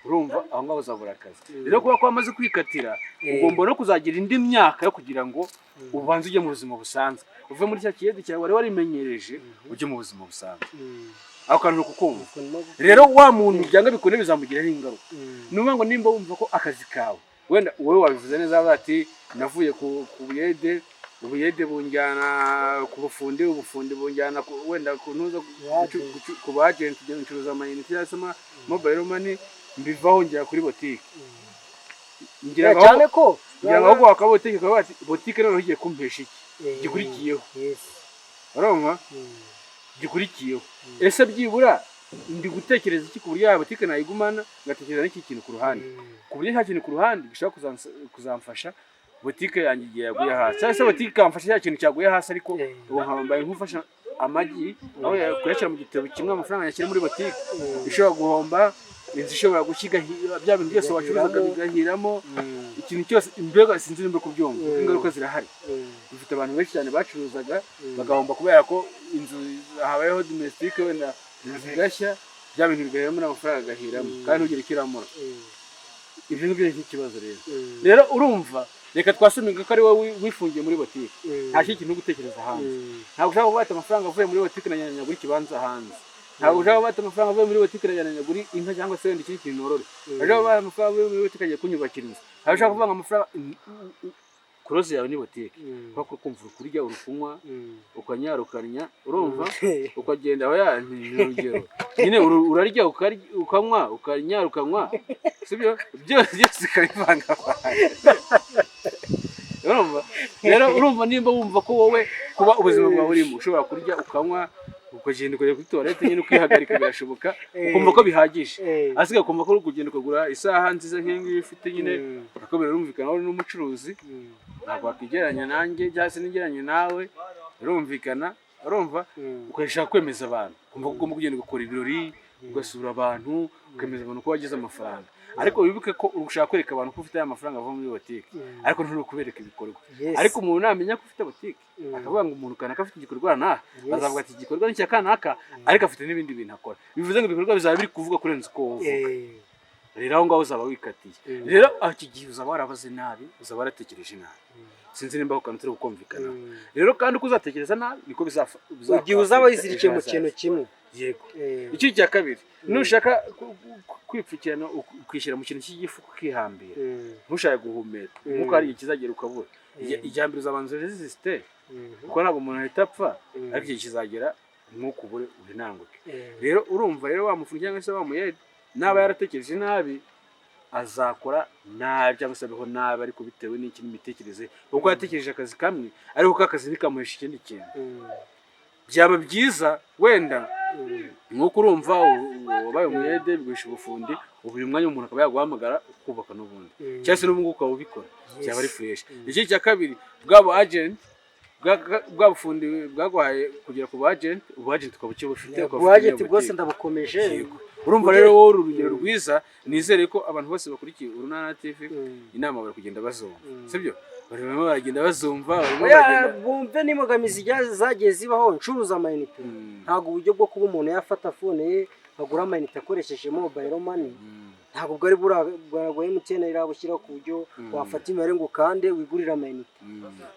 urumva aho ngaho uzabura akazi rero kuba ko amaze kwikatira ugomba no kuzagira indi myaka yo kugira ngo ubanze ujye mu buzima busanzwe uve muri cya kiyede cyawe wari warimenyereje ujye mu buzima busanzwe aho kantu kukumva rero wa muntu byanga bikone bizamugiraho ingaruka nuvuga ngo nimba wumva ko akazi kawe wenda wowe wabivuze neza ati navuye ku buyede ubuyede bunjyana ku bufundi ubufundi bunjyana wenda kuntuza ku bagent ncuruza amayinite cyangwa mobile money mbivaho njya kuri botike ngira cyane ko ngo wakabotike kwa bati botike rero ugiye kumpesha iki gikurikiyeho urumva gikurikiyeho ese byibura ndi gutekereza iki ku buryo ya botike nayigumana ngatekereza n'iki kintu ku ruhande ku buryo nta kintu ku ruhande gishobora kuzamfasha botike yanjye igiye yaguye hasi cyangwa se botike ikamfasha cya kintu cyaguye hasi ariko ubu nkambaye nkufasha amagi aho yakuyashyira mu gitebo kimwe amafaranga yashyira muri botike ishobora guhomba inzu ishobora gushyiga bya bintu byose wacuruzaga bigahiramo ikintu cyose imbega sinzi nimba kubyumva ingaruka zirahari dufite abantu benshi cyane bacuruzaga bagahomba kubera ko inzu habayeho domestique wenda zigashya bya bintu bigahiramo n'amafaranga agahiramo kandi ntugire ikiramura ibyo ngibyo ni ikibazo rero urumva reka twasuminga ko ari wowe wifungiye muri botike nta kintu gutekereza hanze ntabwo ushaka kubata amafaranga avuye muri botike na nyanyagura ikibanza hanze ntabwo ushaka kubata amafaranga avuye muri botike na nyanyagura inka cyangwa se wenda ikindi kintu norore ushaka kubata amafaranga avuye muri botike agiye kunyubakira inzu ntabwo ushaka kuvanga amafaranga kuroze yawe ni botike kuko kumva kurya urukunywa ukanyarukanya urumva ukagenda aho urugero nyine urarya ukanywa ukanyarukanywa sibyo byose zikabivanga urumva nimba wumva ko wowe kuba ubuzima bwawe burimo ushobora kurya ukanywa ukagenda ukajya kuri toilette nyine ukihagarika birashoboka ukumva ko bihagije asigaye ukumva ko uri kugenda ukagura isaha nziza nk'iyi ufite nyine uko birumvikana wowe n'umucuruzi ntabwo wakwigeranya nanjye cyangwa se nigeranye nawe birumvikana urumva ukashaka kwemeza abantu ukumva ko ugomba kugenda ugakora ibirori ugasura abantu ukemeza abantu ko wagize amafaranga ariko wibuke ko ushaka kwereka abantu ko ufite aya mafaranga ava muri botike ariko nturi kubereka ibikorwa ariko umuntu namenya ko ufite botike akavuga ngo umuntu kanaka afite igikorwa bazavuga ati igikorwa ni cya kanaka ariko afite n'ibindi bintu akora bivuze ngo ibikorwa bizaba biri kuvuga kurenza uko uvuga rero aho ngaho uzaba wikatiye rero iki gihe uzaba warabaze nabi uzaba waratekereje nabi sinzi nimba ukana turi gukumvikana rero kandi uko uzatekereza nabi niko bizafa igihe uzaba wizirikiye mu kintu kimwe yego iki cya kabiri nushaka kwipfukirana ukishyira mu kintu cy'igifu ukihambira ntushaka guhumeka nkuko hari ikizagera ukabura ijyambere uzabanza resiste kuko ntabwo umuntu ahita apfa ariko igihe kizagera nkuko ubure urinanguke rero urumva rero wamufunga cyangwa se wamuyede naba yaratekereje nabi azakora nabi cyangwa se abeho nabi ariko bitewe n'iki n'imitekerereze kuko yatekereje akazi kamwe ariko akazi nikamuhesha ikindi kintu byaba byiza wenda nkuko urumva wabaye umuyede biguhisha ubufundi uyu mwanya umuntu akaba yaguhamagara ukubaka n'ubundi cyangwa se n'ubu ukaba ubikora byaba ari fresh iki cya kabiri bwabo agent bwa bufundi bwagwaye kugera ku agent ubu agent ukaba ukibufite ubu agent bwose ndabukomeje urumva rero wowe urugero rwiza nizere ko abantu bose bakurikiye Urunana TV inama bari kugenda bazumva sibyo barimo baragenda bazumva bumve n'imogamizi zagiye zibaho ncuruza amayinite ntago uburyo bwo kuba umuntu yafata phone ye agura amayinite akoresheje mobile money ntago bwari buragoye MTN irabushyira ku buryo wafata imibare ngo kande wigurira amayinite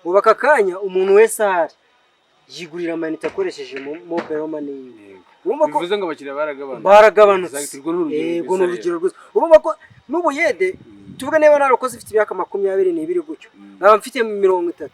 ubu aka kanya umuntu wese ahari yigurira amayinite akoresheje mobile money bivuze ngo abakiriya baragabanutse yego n'urugero rwose urumva ko n'ubuyede tuvuga niba narakoze ifite imyaka 22 gutyo nkaba mfite 30